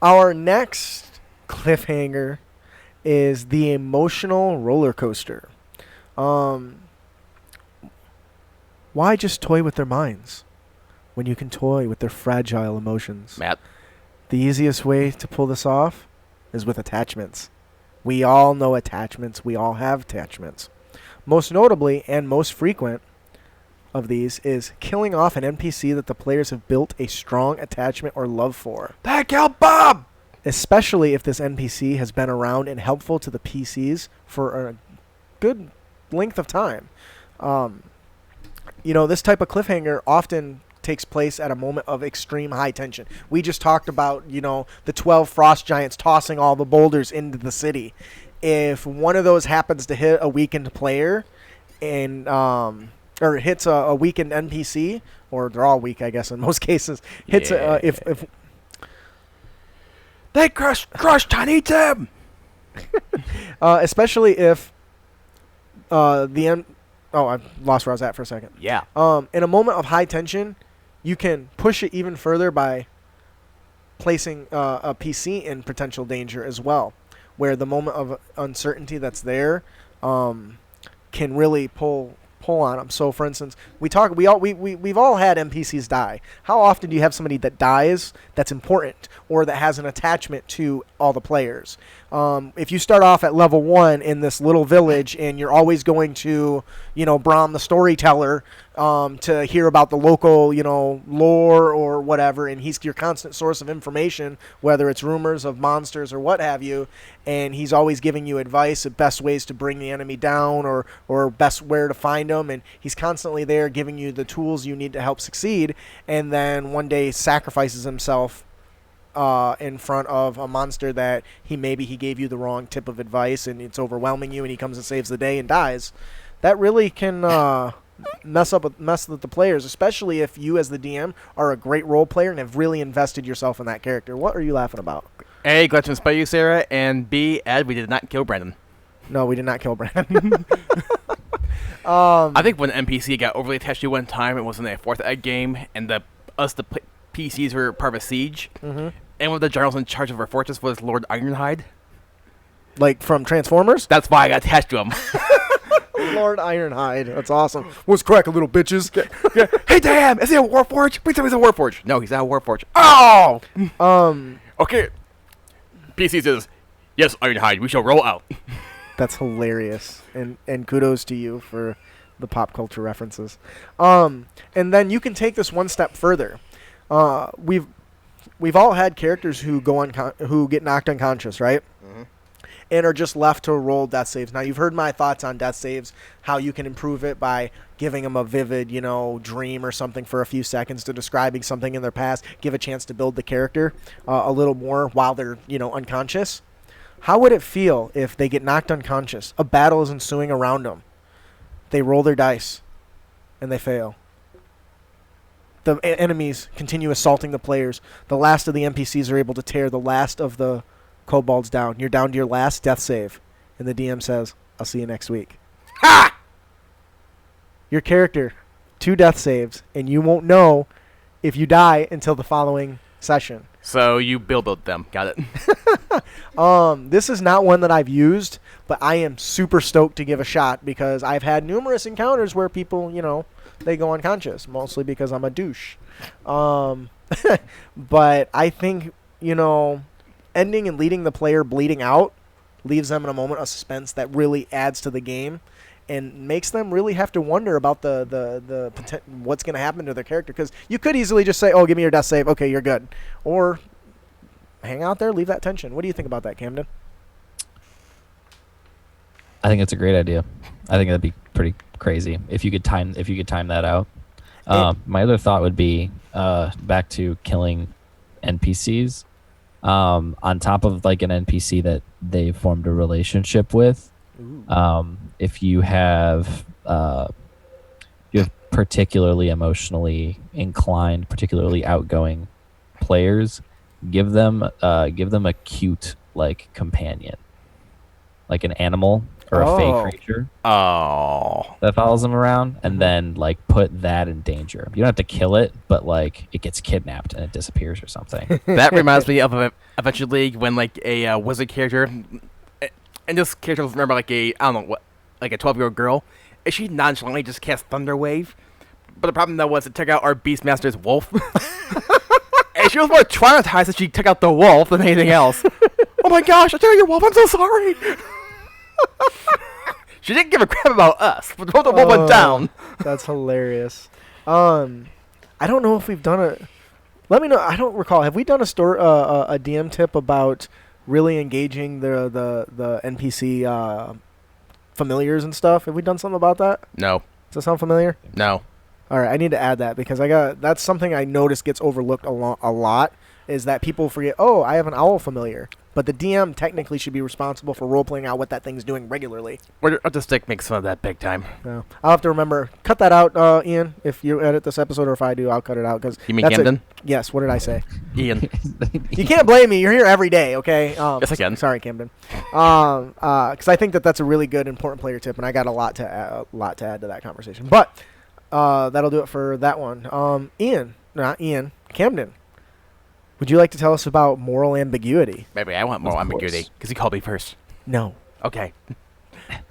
Speaker 2: Our next cliffhanger is the emotional roller coaster. Why just toy with their minds when you can toy with their fragile emotions?
Speaker 3: Matt?
Speaker 2: The easiest way to pull this off is with attachments. We all know attachments. We all have attachments. Most notably and most frequent of these is killing off an NPC that the players have built a strong attachment or love for.
Speaker 3: That killed Bob!
Speaker 2: Especially if this NPC has been around and helpful to the PCs for a good length of time. This type of cliffhanger often takes place at a moment of extreme high tension. We just talked about, the 12 frost giants tossing all the boulders into the city. If one of those happens to hit a weakened player and or hits a weakened NPC, or they're all weak, I guess in most cases, hits if
Speaker 3: they crush Tiny Tim.
Speaker 2: Especially if I've lost where I was at for a second.
Speaker 3: Yeah.
Speaker 2: In a moment of high tension, you can push it even further by placing a PC in potential danger as well, where the moment of uncertainty that's there can really pull on them. So, for instance, we've all had NPCs die. How often do you have somebody that dies that's important or that has an attachment to all the players? If you start off at level 1 in this little village and you're always going to, Brahm the storyteller to hear about the local, lore or whatever, and he's your constant source of information, whether it's rumors of monsters or what have you, and he's always giving you advice of best ways to bring the enemy down or best where to find them, and he's constantly there giving you the tools you need to help succeed, and then one day sacrifices himself in front of a monster that he gave you the wrong tip of advice and it's overwhelming you, and he comes and saves the day and dies. That really can mess with the players, especially if you as the DM are a great role player and have really invested yourself in that character. What are you laughing about?
Speaker 3: A, glad to inspire you, Sarah, and B, Ed, we did not kill Brandon.
Speaker 2: No, we did not kill Brandon.
Speaker 3: I think when NPC got overly attached to one time, it was in a 4th Ed game, and the PCs were part of a siege, and one of the generals in charge of our fortress was Lord Ironhide.
Speaker 2: Like from Transformers?
Speaker 3: That's why I got attached to him.
Speaker 2: Lord Ironhide. That's awesome. What's cracking, little bitches?
Speaker 3: Hey, damn! Is he a Warforged? Please tell me he's a Warforged. No, he's not a Warforged. Oh! Okay. PC says, yes, Ironhide, we shall roll out.
Speaker 2: That's hilarious. And kudos to you for the pop culture references. And then you can take this one step further. We've all had characters who who get knocked unconscious, right? Mm-hmm. And are just left to roll death saves. Now, you've heard my thoughts on death saves, how you can improve it by giving them a vivid, dream or something for a few seconds to describing something in their past, give a chance to build the character a little more while they're, unconscious. How would it feel if they get knocked unconscious, a battle is ensuing around them, they roll their dice, and they fail? The enemies continue assaulting the players. The last of the NPCs are able to tear the last of the kobolds down. You're down to your last death save. And the DM says, I'll see you next week.
Speaker 3: Ha!
Speaker 2: Your character, 2 death saves, and you won't know if you die until the following session.
Speaker 3: So you build them. Got it.
Speaker 2: This is not one that I've used, but I am super stoked to give a shot because I've had numerous encounters where people, they go unconscious, mostly because I'm a douche. But I think, ending and leading the player bleeding out leaves them in a moment of suspense that really adds to the game and makes them really have to wonder about the what's going to happen to their character. Because you could easily just say, oh, give me your death save. Okay, you're good. Or hang out there, leave that tension. What do you think about that, Camden?
Speaker 1: I think it's a great idea. I think that'd be pretty crazy if you could time that out. My other thought would be back to killing NPCs. On top of like an NPC that they've formed a relationship with. If you have particularly emotionally inclined, particularly outgoing players, give them a cute like companion, like an animal or a fey creature that follows them around, and then like put that in danger. You don't have to kill it, but like it gets kidnapped and it disappears or something.
Speaker 3: That reminds me of Adventure League when like a wizard character, and this character was remember like a 12-year-old girl, and she nonchalantly just cast Thunder Wave. But the problem though was it took out our Beastmaster's wolf. And she was more traumatized that she took out the wolf than anything else. Oh my gosh, I took out your wolf, I'm so sorry. She didn't give a crap about us, but the wolf went down.
Speaker 2: That's hilarious. I don't know if we've done a... Let me know. I don't recall. Have we done a DM tip about really engaging the NPC familiars and stuff? Have we done something about that?
Speaker 3: No.
Speaker 2: Does that sound familiar?
Speaker 3: No.
Speaker 2: All right, I need to add that because that's something I notice gets overlooked a lot is that people forget, oh, I have an owl familiar. But the DM technically should be responsible for role-playing out what that thing's doing regularly.
Speaker 3: Artistic makes fun of that big time.
Speaker 2: Yeah. I'll have to remember. Cut that out, Ian, if you edit this episode, or if I do, I'll cut it out.
Speaker 3: You mean Camden?
Speaker 2: Yes, what did I say?
Speaker 3: Ian.
Speaker 2: You can't blame me. You're here every day, okay?
Speaker 3: Yes, I can.
Speaker 2: Sorry, Camden. Because I think that's a really good, important player tip, and I got a lot to add to that conversation. But that'll do it for that one. Camden. Would you like to tell us about moral ambiguity?
Speaker 3: Maybe I want moral ambiguity because you called me first.
Speaker 2: No.
Speaker 3: Okay.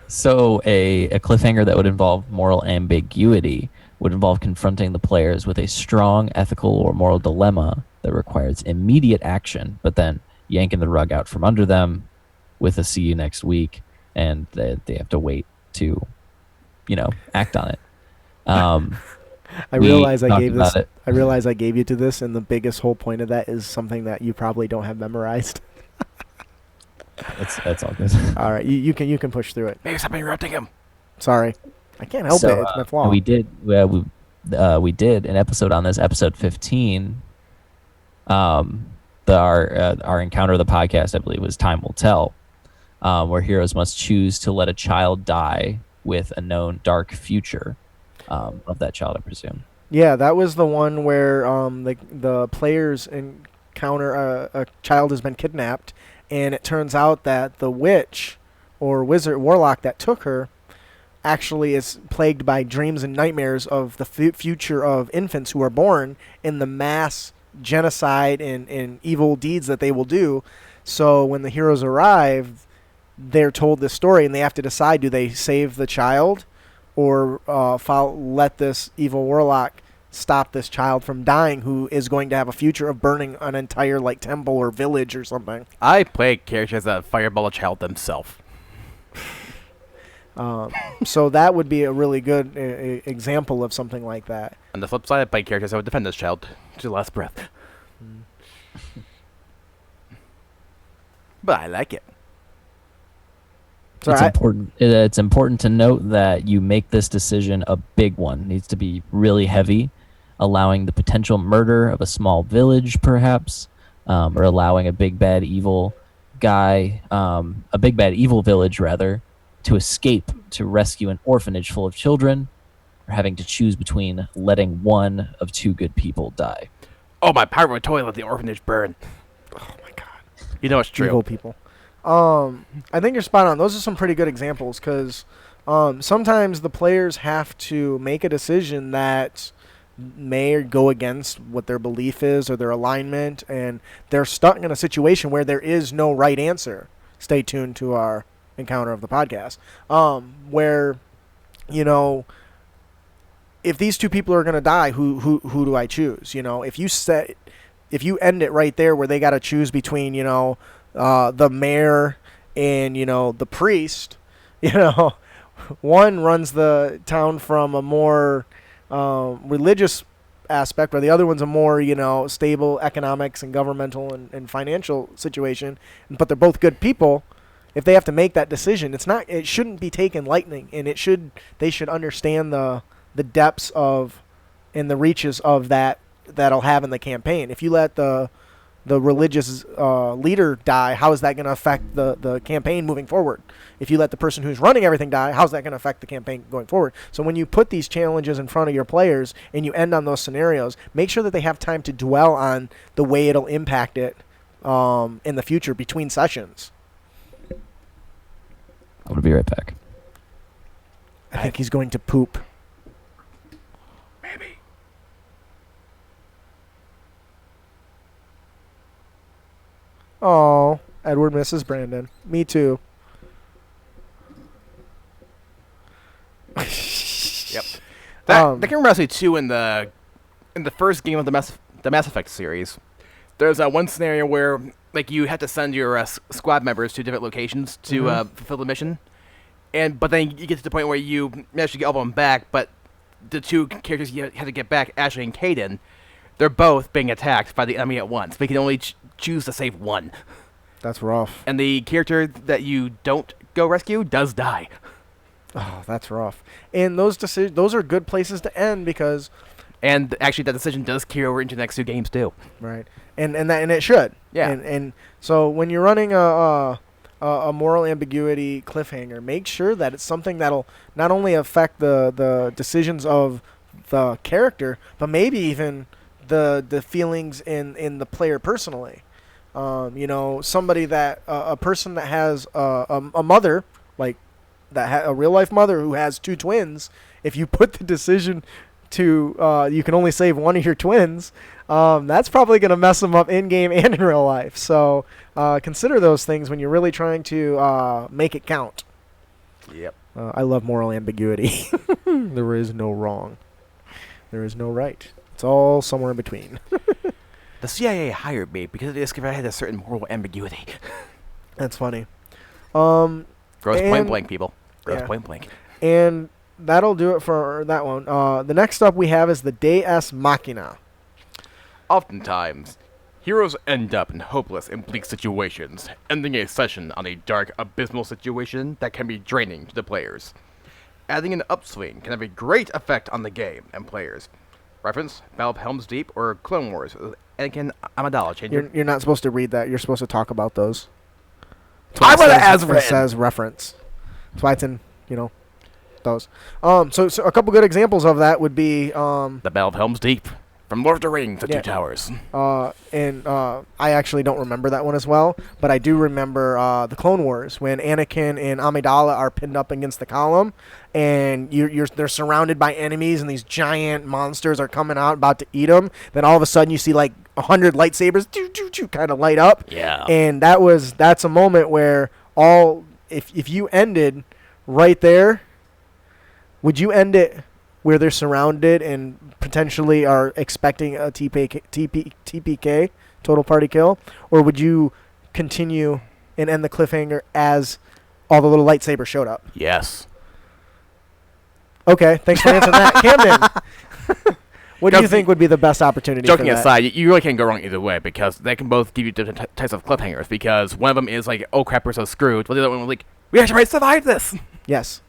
Speaker 1: So a cliffhanger that would involve moral ambiguity would involve confronting the players with a strong ethical or moral dilemma that requires immediate action, but then yanking the rug out from under them with a see you next week, and they have to wait to, act on it.
Speaker 2: I realize I gave you to this, and the biggest whole point of that is something that you probably don't have memorized.
Speaker 1: That's all good.
Speaker 2: All right, you can push through it.
Speaker 3: Maybe stop interrupting him.
Speaker 2: Sorry, I can't help it. It's my flaw.
Speaker 1: We did an episode on this, episode 15. Our encounter of the podcast, I believe, was Time Will Tell, where heroes must choose to let a child die with a known dark future. Of that child, I presume.
Speaker 2: Yeah, that was the one where the players encounter a child has been kidnapped, and it turns out that the witch or warlock that took her actually is plagued by dreams and nightmares of the future of infants who are born in the mass genocide and evil deeds that they will do. So when the heroes arrive, they're told this story, and they have to decide, do they save the child or let this evil warlock stop this child from dying, who is going to have a future of burning an entire temple or village or something.
Speaker 3: I play characters that fireball a child themselves.
Speaker 2: So that would be a really good example of something like that.
Speaker 3: On the flip side, I play characters that would defend this child to the last breath. But I like it.
Speaker 1: It's important to note that you make this decision a big one. It needs to be really heavy, allowing the potential murder of a small village, perhaps, or allowing a big bad evil village rather, to escape to rescue an orphanage full of children, or having to choose between letting one of two good people die.
Speaker 3: Oh, my power would totally let the orphanage burn.
Speaker 2: Oh my god.
Speaker 3: You know it's true.
Speaker 2: Evil people. I think you're spot on. Those are some pretty good examples because sometimes the players have to make a decision that may go against what their belief is or their alignment, and they're stuck in a situation where there is no right answer. Stay tuned to our encounter of the podcast, where, if these two people are going to die, who do I choose? If you end it right there where they got to choose between, the mayor and the priest, one runs the town from a more religious aspect, where the other one's a more stable economics and governmental and financial situation, but they're both good people. If they have to make that decision, it shouldn't be taken lightly, and they should understand the depths of and the reaches of that'll have in the campaign. If you let the religious leader die, how is that going to affect the campaign moving forward? If you let the person who's running everything die, how's that going to affect the campaign going forward? So when you put these challenges in front of your players and you end on those scenarios, make sure that they have time to dwell on the way it'll impact it in the future between sessions.
Speaker 1: I'm going to be right back.
Speaker 2: I think he's going to poop.
Speaker 3: Maybe.
Speaker 2: Oh, Edward misses Brandon. Me too.
Speaker 3: Yep. That can reminds me too in the first game of the Mass Effect series. There's one scenario where you have to send your squad members to different locations to fulfill the mission, but then you get to the point where you manage to get all of them back, but the two characters you have to get back, Ashley and Caden, they're both being attacked by the enemy at once. They can only choose to save one.
Speaker 2: That's rough.
Speaker 3: And the character that you don't go rescue does die.
Speaker 2: Oh, that's rough. And those are good places to end because
Speaker 3: And actually, that decision does carry over into the next 2 games too.
Speaker 2: right, and it should.
Speaker 3: Yeah.
Speaker 2: And so when you're running a moral ambiguity cliffhanger, make sure that it's something that'll not only affect the decisions of the character, but maybe even the feelings in the player personally. Somebody that a person that has a mother like that a real life mother who has two twins. If you put the decision to you can only save one of your twins, that's probably going to mess them up in game and in real life. So consider those things when you're really trying to make it count.
Speaker 3: Yep.
Speaker 2: I love moral ambiguity. There is no wrong. There is no right. It's all somewhere in between.
Speaker 3: The CIA hired me because they discovered I had a certain moral ambiguity.
Speaker 2: That's funny.
Speaker 3: Gross point
Speaker 2: And-
Speaker 3: blank, people. Gross
Speaker 2: yeah.
Speaker 3: point blank.
Speaker 2: And that'll do it for that one. The next up we have is the Deus Machina.
Speaker 3: Oftentimes, heroes end up in hopeless and bleak situations, ending a session on a dark, abysmal situation that can be draining to the players. Adding an upswing can have a great effect on the game and players. Reference, Battle of Helm's Deep or Clone Wars with Anakin Amidala changing.
Speaker 2: You're not supposed to read that. You're supposed to talk about those.
Speaker 3: I
Speaker 2: That's
Speaker 3: read
Speaker 2: why
Speaker 3: it as
Speaker 2: It
Speaker 3: written.
Speaker 2: says reference. That's why it's in, those. So a couple good examples of that would be
Speaker 3: The Battle of Helm's Deep. From Lord of the Rings, The
Speaker 2: Yeah.
Speaker 3: Two Towers.
Speaker 2: and I actually don't remember that one as well, but I do remember the Clone Wars when Anakin and Amidala are pinned up against the column, and they're surrounded by enemies, and these giant monsters are coming out about to eat them. Then all of a sudden, you see like 100 lightsabers, kind of light up,
Speaker 3: Yeah.
Speaker 2: and that's a moment where if you ended right there, would you end it where they're surrounded and potentially are expecting a TPK, total party kill, or would you continue and end the cliffhanger as all the little lightsabers showed up?
Speaker 3: Yes.
Speaker 2: Okay, thanks for answering that. Camden, what do you
Speaker 3: Because
Speaker 2: think would be the best opportunity
Speaker 3: Joking
Speaker 2: for that?
Speaker 3: aside, you really can't go wrong either way because they can both give you different types of cliffhangers. Because one of them is like, "Oh crap, we're so screwed," while the other one was like, "We actually might survive this."
Speaker 2: Yes.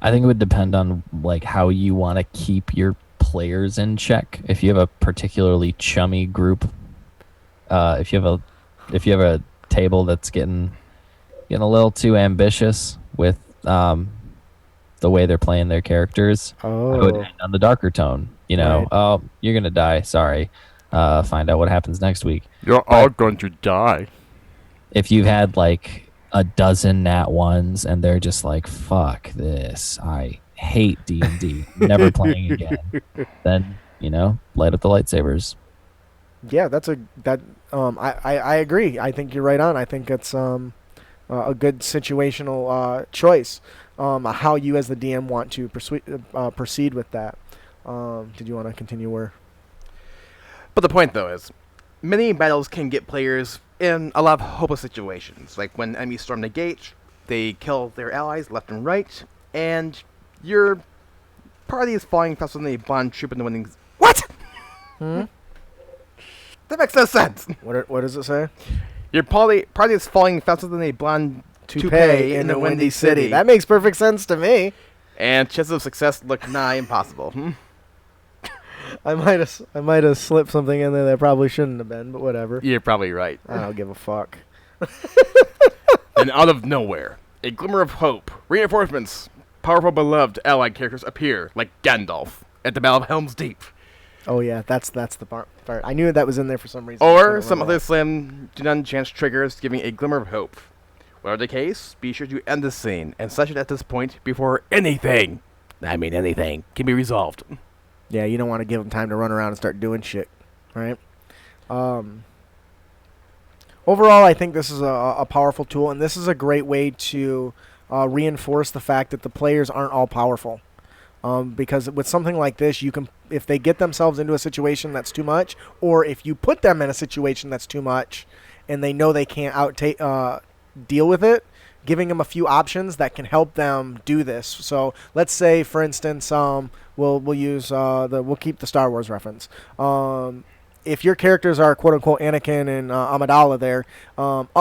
Speaker 1: I think it would depend on like how you want to keep your players in check. If you have a particularly chummy group, if you have a table that's getting a little too ambitious with the way they're playing their characters, I would
Speaker 2: Oh.
Speaker 1: end on the darker tone.
Speaker 2: Right.
Speaker 1: Oh, you're gonna die. Sorry. Find out what happens next week.
Speaker 3: You're all going to die.
Speaker 1: If you've had like a dozen nat ones and they're just like, fuck this, I hate D&D, never playing again, then light up the lightsabers.
Speaker 2: Yeah, I agree. I think you're right on. I think it's a good situational choice. How you as the DM want to proceed with that. Did you want to continue where?
Speaker 3: But the point, though, is many battles can get players in a lot of hopeless situations. Like when enemies storm the gate, they kill their allies left and right, and your party is falling faster than a blind troop in the winning. What?
Speaker 2: Hmm?
Speaker 3: That makes no sense.
Speaker 2: What does it say?
Speaker 3: Your party is falling faster than a blonde toupee in the windy city.
Speaker 2: That makes perfect sense to me.
Speaker 3: And chances of success look nigh impossible.
Speaker 2: I might have slipped something in there that probably shouldn't have been, but whatever.
Speaker 3: You're probably right.
Speaker 2: I don't give a fuck.
Speaker 3: And out of nowhere, a glimmer of hope, reinforcements, powerful beloved allied characters appear, like Gandalf at the Battle of Helm's Deep.
Speaker 2: Oh yeah, that's the part. I knew that was in there for some reason. I
Speaker 3: Or
Speaker 2: couldn't
Speaker 3: some
Speaker 2: remember
Speaker 3: other
Speaker 2: that.
Speaker 3: slim to none chance triggers giving a glimmer of hope. Whatever the case, be sure to end the scene and such it at this point before anything can be resolved.
Speaker 2: Yeah, you don't want to give them time to run around and start doing shit, right? Overall, I think this is a powerful tool, and this is a great way to reinforce the fact that the players aren't all powerful. Because with something like this, you can, if they get themselves into a situation that's too much, or if you put them in a situation that's too much, and they know they can't deal with it, giving them a few options that can help them do this. So let's say, for instance, we'll use we'll keep the Star Wars reference. If your characters are quote unquote Anakin and Amidala there,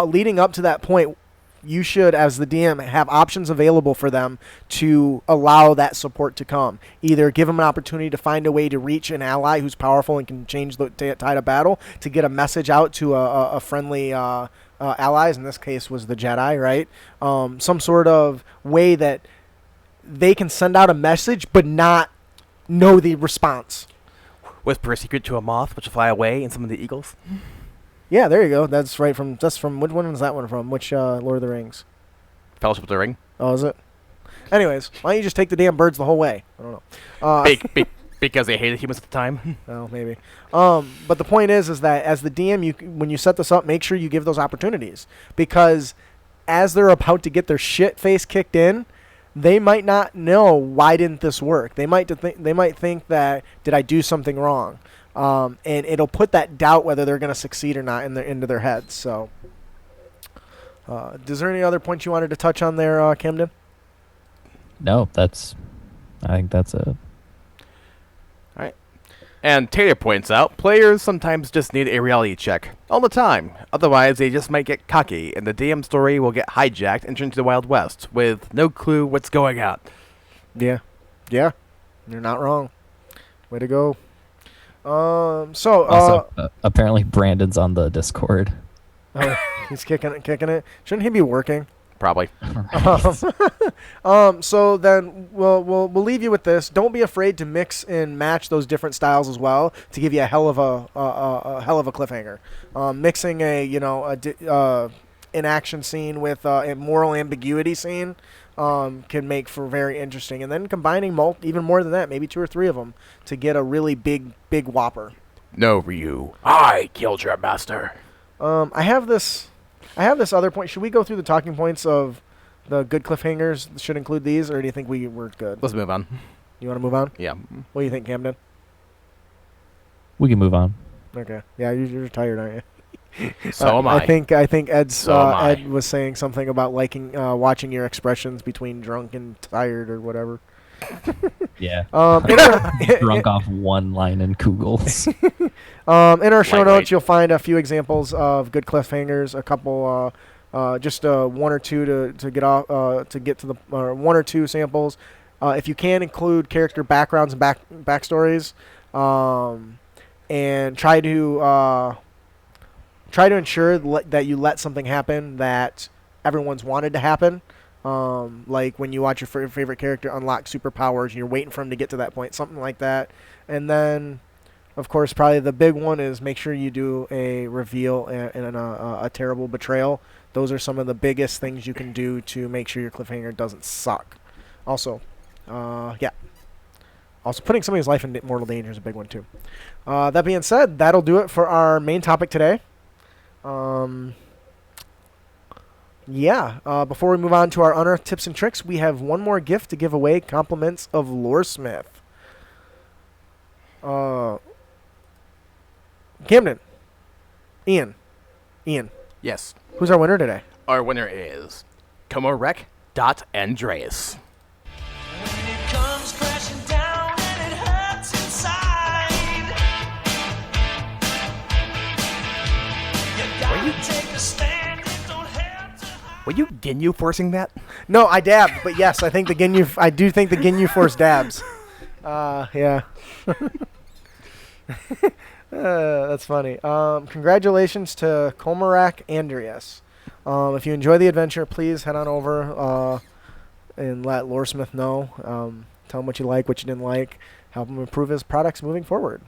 Speaker 2: leading up to that point, you should, as the DM, have options available for them to allow that support to come. Either give them an opportunity to find a way to reach an ally who's powerful and can change the tide of battle, to get a message out to a friendly allies. In this case, was the Jedi, right? Some sort of way that they can send out a message but not know the response.
Speaker 3: Whisper a secret to a moth, which will fly away, and summon the eagles.
Speaker 2: Yeah, there you go. That's from which one was that one from? Which Lord of the Rings?
Speaker 3: Fellowship of the Ring.
Speaker 2: Oh, is it? Anyways, why don't you just take the damn birds the whole way? I don't know.
Speaker 3: Because they hated humans at the time.
Speaker 2: Oh, maybe. But the point is that as the DM, when you set this up, make sure you give those opportunities, because as they're about to get their shit face kicked in, they might not know why didn't this work. They might think that, did I do something wrong? And it'll put that doubt whether they're going to succeed or not into their heads. So, is there any other points you wanted to touch on there, Camden?
Speaker 1: No, I think that's it.
Speaker 3: And Taylor points out, players sometimes just need a reality check. All the time. Otherwise, they just might get cocky, and the DM story will get hijacked and turned into the Wild West, with no clue what's going on.
Speaker 2: Yeah. You're not wrong. Way to go.
Speaker 1: Apparently Brandon's on the Discord.
Speaker 2: He's kicking it. Shouldn't he be working?
Speaker 3: Probably.
Speaker 2: So then we'll leave you with this. Don't be afraid to mix and match those different styles as well to give you a hell of a cliffhanger. Mixing an action scene with a moral ambiguity scene can make for very interesting, and then combining even more than that, maybe 2 or 3 of them to get a really big whopper.
Speaker 3: No, Ryu. I killed your master.
Speaker 2: I have this other point. Should we go through the talking points of the good cliffhangers? Should include these, or do you think we're good?
Speaker 3: Let's move on.
Speaker 2: You want to move on?
Speaker 3: Yeah.
Speaker 2: What do you think, Camden?
Speaker 1: We can move on.
Speaker 2: Okay. Yeah, you're tired, aren't you?
Speaker 3: So am I.
Speaker 2: I think Ed
Speaker 3: So
Speaker 2: was saying something about liking watching your expressions between drunk and tired or whatever.
Speaker 1: Yeah.
Speaker 2: In
Speaker 1: Drunk off one line in Google's.
Speaker 2: our show
Speaker 3: Lightweight.
Speaker 2: notes, you'll find a few examples of good cliffhangers, a couple, just 1 or 2 to get off, to get to the 1 or 2 samples. If you can include character backgrounds and backstories, and try to ensure that you let something happen that everyone's wanted to happen. Like when you watch your favorite character unlock superpowers and you're waiting for him to get to that point, something like that. And then, of course, probably the big one is make sure you do a reveal and a terrible betrayal. Those are some of the biggest things you can do to make sure your cliffhanger doesn't suck. Also, Also, putting somebody's life in mortal danger is a big one, too. That being said, that'll do it for our main topic today. Before we move on to our Unearthed Tips and Tricks, we have one more gift to give away, compliments of Loresmith. Camden. Ian.
Speaker 3: Yes.
Speaker 2: Who's our winner today?
Speaker 3: Our winner is Comorec.Andreas. Were you Ginyu forcing that?
Speaker 2: No, I dabbed, but yes, I think I do think the Ginyu Force dabs. Yeah. That's funny. Congratulations to Comarak Andreas. If you enjoy the adventure, please head on over and let Loresmith know. Tell him what you like, what you didn't like. Help him improve his products moving forward.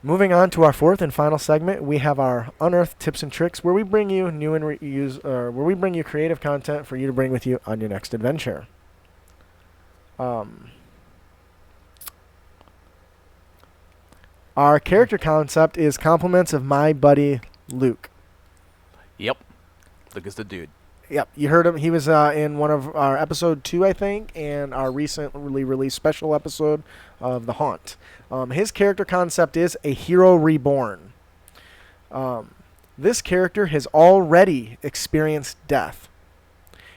Speaker 2: Moving on to our 4th and final segment, we have our Unearthed Tips and Tricks, where we bring you where we bring you creative content for you to bring with you on your next adventure. Our character concept is compliments of my buddy Luke.
Speaker 3: Yep. Luke is the dude.
Speaker 2: Yep, you heard him. He was in one of our episode 2, I think, and our recently released special episode of The Haunt. His character concept is a hero reborn. This character has already experienced death.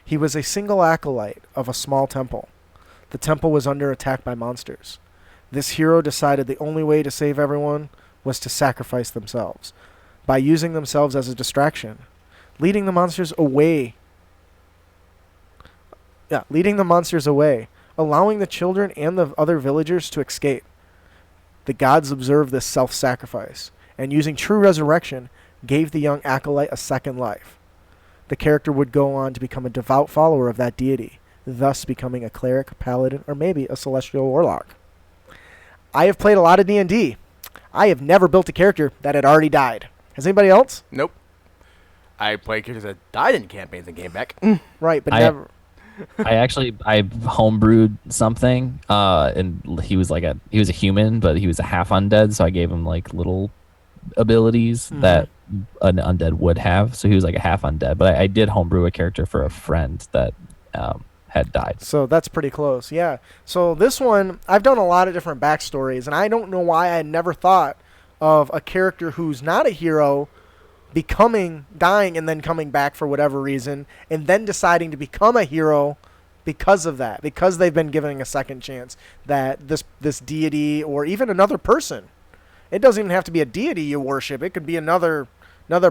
Speaker 2: He was a single acolyte of a small temple. The temple was under attack by monsters. This hero decided the only way to save everyone was to sacrifice themselves, by using themselves as a distraction. leading the monsters away. Yeah, leading the monsters away, allowing the children and the other villagers to escape. The gods observed this self-sacrifice, and using true resurrection, gave the young acolyte a second life. The character would go on to become a devout follower of that deity, thus becoming a cleric, paladin, or maybe a celestial warlock. I have played a lot of D&D. I have never built a character that had already died. Has anybody else?
Speaker 3: Nope. I played characters that died in campaigns and came back.
Speaker 2: Right, but
Speaker 1: I-
Speaker 2: never.
Speaker 1: I homebrewed something, and he was a human, but he was a half undead, so I gave him like little abilities that an undead would have. So he was like a half undead, but I did homebrew a character for a friend that had died.
Speaker 2: So that's pretty close, yeah. So this one, I've done a lot of different backstories, and I don't know why I had never thought of a character who's not a hero dying and then coming back for whatever reason, and then deciding to become a hero because of that, because they've been given a second chance, that this deity or even another person. It doesn't even have to be a deity you worship. It could be another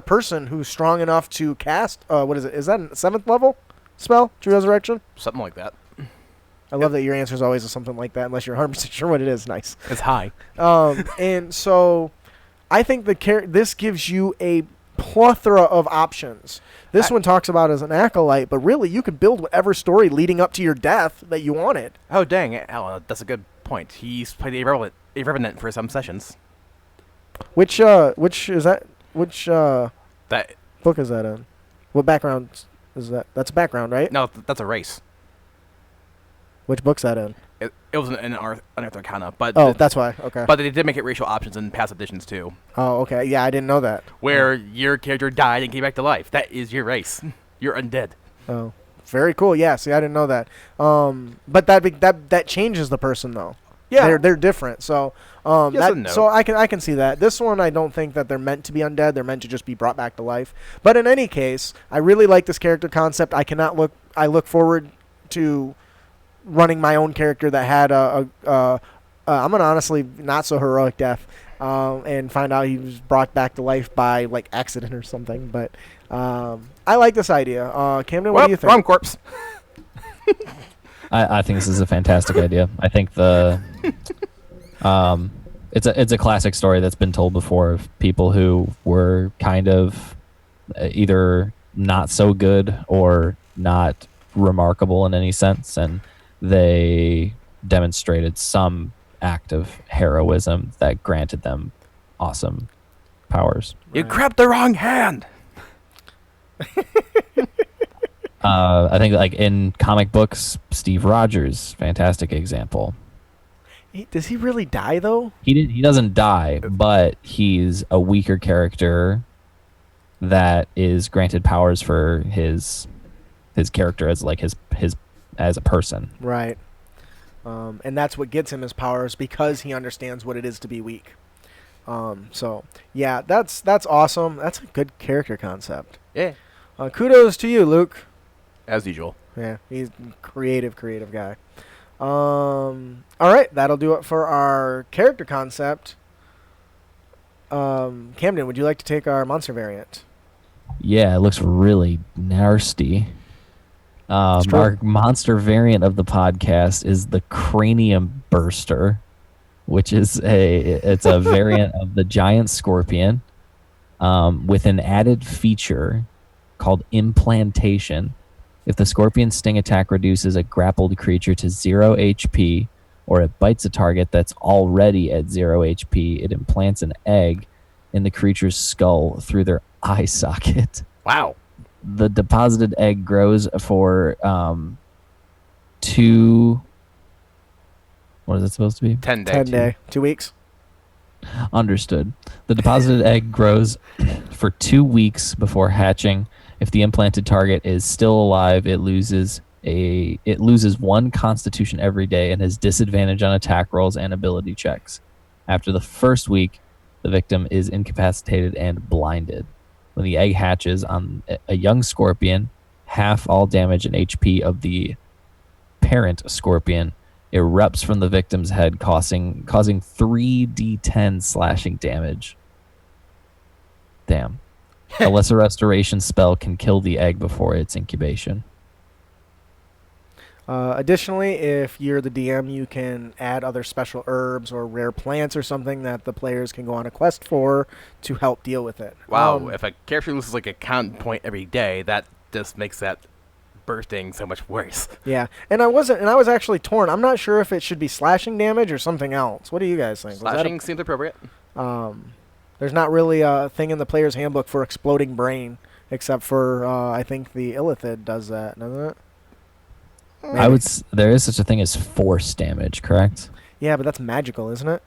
Speaker 2: person who's strong enough to cast, what is it? Is that a 7th level spell, True Resurrection?
Speaker 3: Something like that.
Speaker 2: I love that your answer is always something like that, unless you're 100% sure what it is. Nice.
Speaker 3: It's high.
Speaker 2: And so I think this gives you a plethora of options. This one talks about as an acolyte, but really you could build whatever story leading up to your death that you wanted.
Speaker 3: Oh, dang. That's a good point. He's played a Revenant for some sessions.
Speaker 2: Which is that? Which
Speaker 3: That
Speaker 2: book is that in? What background is that? That's a background, right?
Speaker 3: No, that's a race.
Speaker 2: Which book's that in?
Speaker 3: It was an Unearthed Arcana, but
Speaker 2: That's why. Okay.
Speaker 3: but they did make it racial options in past editions too,
Speaker 2: Oh, okay. Yeah, I didn't know that.
Speaker 3: where your character died and came back to life. That is your race. You're undead.
Speaker 2: Oh, very cool. Yeah, see, I didn't know that. But that changes the person though.
Speaker 3: Yeah.
Speaker 2: They're different. So
Speaker 3: Yes and no.
Speaker 2: so I can see that. This one I don't think that they're meant to be undead. They're meant to just be brought back to life. But in any case, I really like this character concept. I look forward to running my own character that had I'm an honestly not so heroic death, and find out he was brought back to life by like accident or something. But I like this idea. Camden, what do you think?
Speaker 3: Wrong corpse.
Speaker 1: I think this is a fantastic idea. I think it's a classic story that's been told before of people who were kind of either not so good or not remarkable in any sense, and they demonstrated some act of heroism that granted them awesome powers.
Speaker 3: You grabbed the wrong hand.
Speaker 1: I think like in comic books, Steve Rogers, fantastic example.
Speaker 2: Does he really die though?
Speaker 1: He doesn't die, but he's a weaker character that is granted powers for his character as like his as a person.
Speaker 2: Right. And that's what gets him his powers, because he understands what it is to be weak. So yeah, that's awesome. That's a good character concept.
Speaker 3: Yeah.
Speaker 2: Kudos to you, Luke.
Speaker 3: As usual.
Speaker 2: Yeah, he's a creative guy. All right, that'll do it for our character concept. Camden, would you like to take our monster variant?
Speaker 1: Yeah, it looks really nasty.
Speaker 2: true.
Speaker 1: Our monster variant of the podcast is the Cranium Burster, which is a variant of the giant scorpion, with an added feature called implantation. If the scorpion sting attack reduces a grappled creature to 0 HP, or it bites a target that's already at 0 HP, it implants an egg in the creature's skull through their eye socket.
Speaker 3: Wow.
Speaker 1: The deposited egg grows for 2. What is it supposed to be?
Speaker 3: 10 day.
Speaker 2: 10 day. 2 weeks.
Speaker 1: Understood. The deposited egg grows for 2 weeks before hatching. If the implanted target is still alive, it loses 1 Constitution every day and has disadvantage on attack rolls and ability checks. After the first week, the victim is incapacitated and blinded. When the egg hatches on a young scorpion, half all damage and HP of the parent scorpion erupts from the victim's head, causing 3d10 slashing damage. Damn. A lesser restoration spell can kill the egg before its incubation.
Speaker 2: Additionally, if you're the DM, you can add other special herbs or rare plants or something that the players can go on a quest for to help deal with it.
Speaker 3: Wow, if a character loses like a count point every day, that just makes that bursting so much worse.
Speaker 2: Yeah, and I was actually torn. I'm not sure if it should be slashing damage or something else. What do you guys think?
Speaker 3: Slashing seems appropriate.
Speaker 2: There's not really a thing in the player's handbook for exploding brain, except for I think the Illithid does that, doesn't it? Maybe.
Speaker 1: There is such a thing as force damage, correct?
Speaker 2: Yeah, but that's magical, isn't it?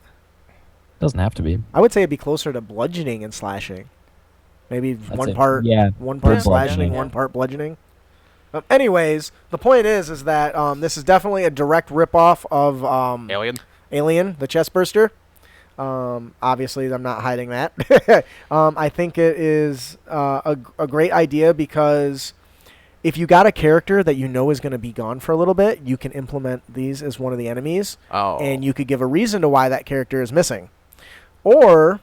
Speaker 1: Doesn't have to be.
Speaker 2: I would say it'd be closer to bludgeoning and slashing. Maybe one part
Speaker 1: bludgeoning,
Speaker 2: slashing, one part bludgeoning. Anyways, the point is that this is definitely a direct ripoff of Alien, the chest burster. Obviously, I'm not hiding that. I think it is a great idea because if you got a character that you know is going to be gone for a little bit, you can implement these as one of the enemies, and you could give a reason to why that character is missing. Or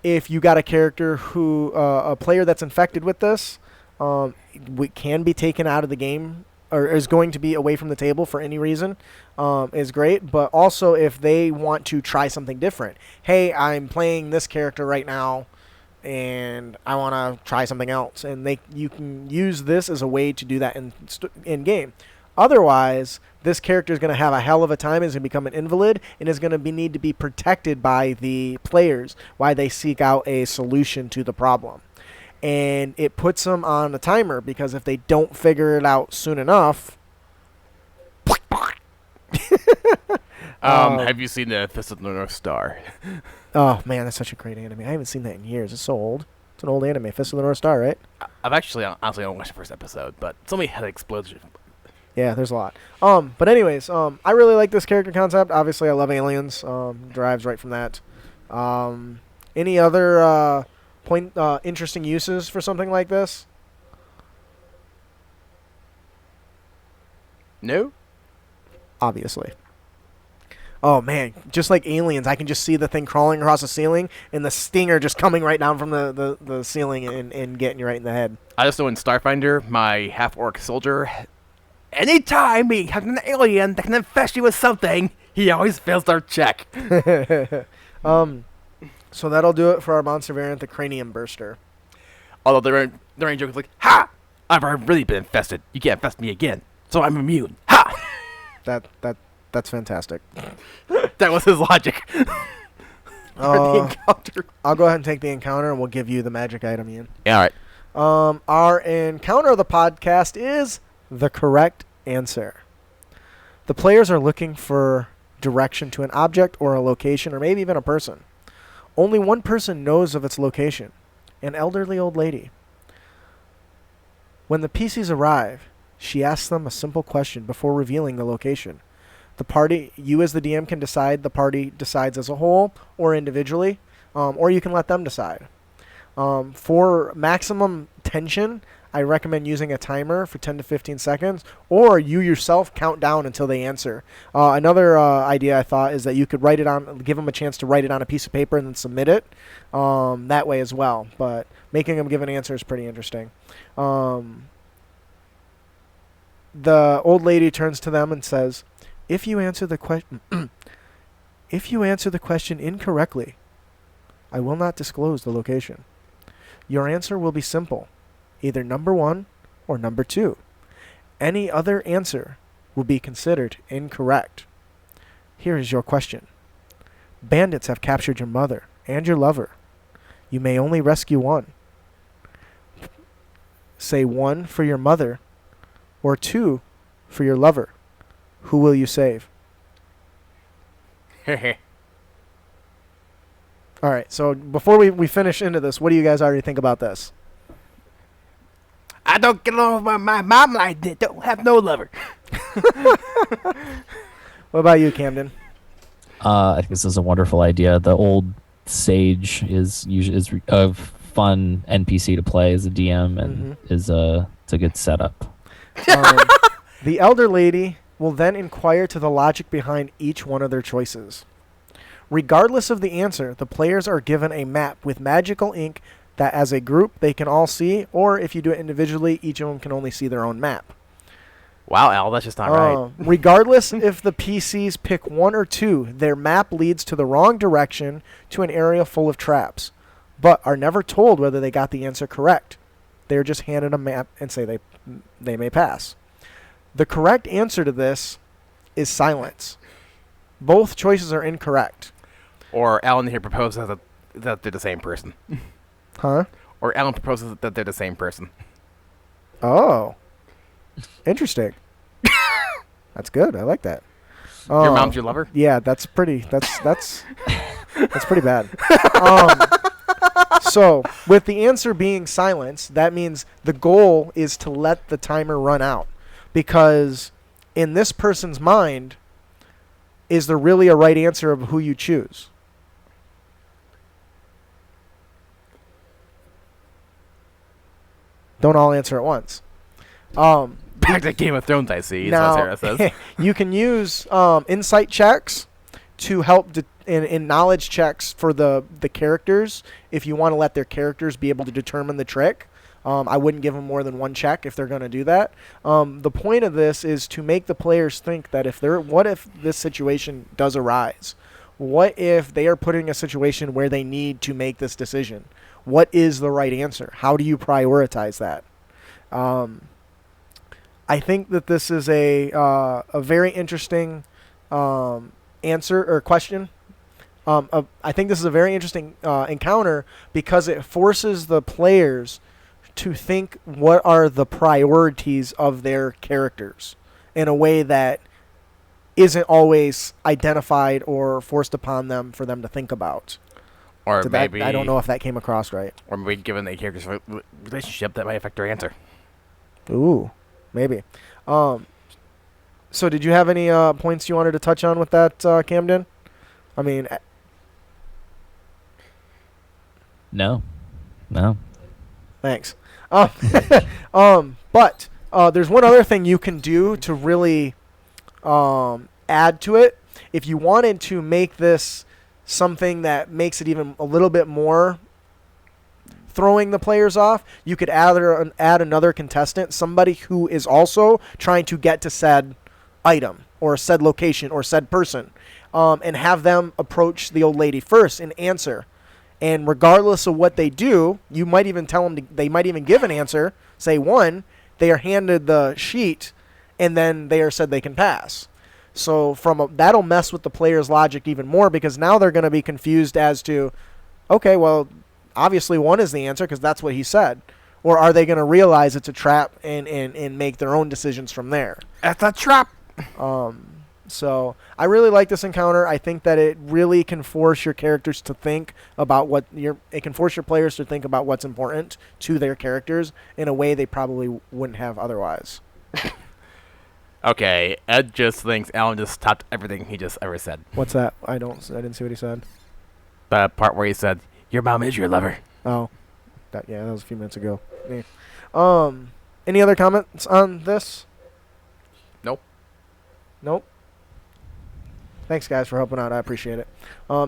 Speaker 2: if you got a character who a player that's infected with this can be taken out of the game or is going to be away from the table for any reason, is great. But also if they want to try something different. Hey, I'm playing this character right now, and I want to try something else. And you can use this as a way to do that in game. Otherwise, this character is going to have a hell of a time, is going to become an invalid, and is going to need to be protected by the players while they seek out a solution to the problem. And it puts them on a timer, because if they don't figure it out soon enough...
Speaker 3: have you seen the Fist of the North Star?
Speaker 2: Oh, man, that's such a great anime. I haven't seen that in years. It's so old. It's an old anime. Fist of the North Star, right?
Speaker 3: I've actually, honestly, only watched the first episode, but somebody had an explosion.
Speaker 2: Yeah, there's a lot. But anyways, I really like this character concept. Obviously, I love aliens. Derives right from that. Any other interesting uses for something like this?
Speaker 3: No?
Speaker 2: Obviously. Oh, man. Just like aliens, I can just see the thing crawling across the ceiling and the stinger just coming right down from the ceiling and getting you right in the head.
Speaker 3: I just know in Starfinder, my half-orc soldier, anytime he has an alien that can infest you with something, he always fails their check.
Speaker 2: So that'll do it for our monster variant, the Cranium Burster.
Speaker 3: Although the range joke is like, ha! I've really been infested. You can't infest me again, so I'm immune. Ha!
Speaker 2: That's fantastic.
Speaker 3: That was his logic. For the encounter.
Speaker 2: I'll go ahead and take the encounter, and we'll give you the magic item, Ian.
Speaker 3: Yeah, all right.
Speaker 2: Our encounter of the podcast is the correct answer. The players are looking for direction to an object or a location or maybe even a person. Only one person knows of its location, an elderly old lady. When the PCs arrive, she asks them a simple question before revealing the location. The party, you as the DM can decide, the party decides as a whole or individually, or you can let them decide. For maximum tension, I recommend using a timer for 10 to 15 seconds, or you yourself count down until they answer. Another idea I thought is that you could give them a chance to write it on a piece of paper and then submit it that way as well. But making them give an answer is pretty interesting. The old lady turns to them and says, If you answer the question incorrectly, I will not disclose the location. Your answer will be simple, either number 1 or number 2. Any other answer will be considered incorrect. Here is your question. Bandits have captured your mother and your lover. You may only rescue one. Say 1 for your mother or 2 for your lover. Who will you save? All right, so before we finish into this, what do you guys already think about this?
Speaker 3: I don't get along with my mom like that. Don't have no lover.
Speaker 2: What about you, Camden?
Speaker 1: I think this is a wonderful idea. The old sage is a fun NPC to play as a DM, and it's a good setup.
Speaker 2: The elder lady will then inquire to the logic behind each one of their choices. Regardless of the answer, the players are given a map with magical ink that as a group they can all see, or if you do it individually, each of them can only see their own map.
Speaker 3: Wow, Al, that's just not right.
Speaker 2: Regardless if the PCs pick one or two, their map leads to the wrong direction to an area full of traps, but are never told whether they got the answer correct. They're just handed a map and say they may pass. The correct answer to this is silence. Both choices are incorrect.
Speaker 3: Or Alan here proposes that they're the same person.
Speaker 2: Huh?
Speaker 3: Or Alan proposes that they're the same person.
Speaker 2: Oh. Interesting. That's good. I like that.
Speaker 3: Your mom's your lover?
Speaker 2: Yeah, that's pretty that's pretty bad. So, with the answer being silence, that means the goal is to let the timer run out. Because in this person's mind, is there really a right answer of who you choose? Don't all answer at once.
Speaker 3: Back to Game of Thrones, I see. Now, Sarah says.
Speaker 2: You can use insight checks to help in knowledge checks for the characters if you want to let their characters be able to determine the trick. I wouldn't give them more than one check if they're going to do that. The point of this is to make the players think that what if this situation does arise? What if they are put in a situation where they need to make this decision? What is the right answer? How do you prioritize that? I think that this is a very interesting answer or question. I think this is a very interesting encounter because it forces the players to think what are the priorities of their characters in a way that isn't always identified or forced upon them for them to think about.
Speaker 3: Or maybe
Speaker 2: I don't know if that came across right.
Speaker 3: Or maybe given a character's relationship, that might affect their answer.
Speaker 2: Ooh, maybe. So did you have any points you wanted to touch on with that, Camden? I mean...
Speaker 1: No.
Speaker 2: Thanks. But there's one other thing you can do to really add to it. If you wanted to make this something that makes it even a little bit more throwing the players off, you could add another contestant, somebody who is also trying to get to said item or said location or said person, and have them approach the old lady first and answer. And regardless of what they do, you might even tell them they might even give an answer. Say one, they are handed the sheet, and then they are said they can pass. So that'll mess with the player's logic even more because now they're going to be confused as to, okay, well, obviously one is the answer because that's what he said. Or are they going to realize it's a trap and make their own decisions from there?
Speaker 3: It's a trap!
Speaker 2: So I really like this encounter. I think that it really can force your characters to think about it can force your players to think about what's important to their characters in a way they probably wouldn't have otherwise.
Speaker 3: Okay, Ed just thinks Alan just stopped everything he just ever said.
Speaker 2: What's that? I didn't see what he said.
Speaker 3: The part where he said, "Your mom is your lover."
Speaker 2: Oh, that was a few minutes ago. Yeah. Any other comments on this? Nope. Thanks, guys, for helping out. I appreciate it.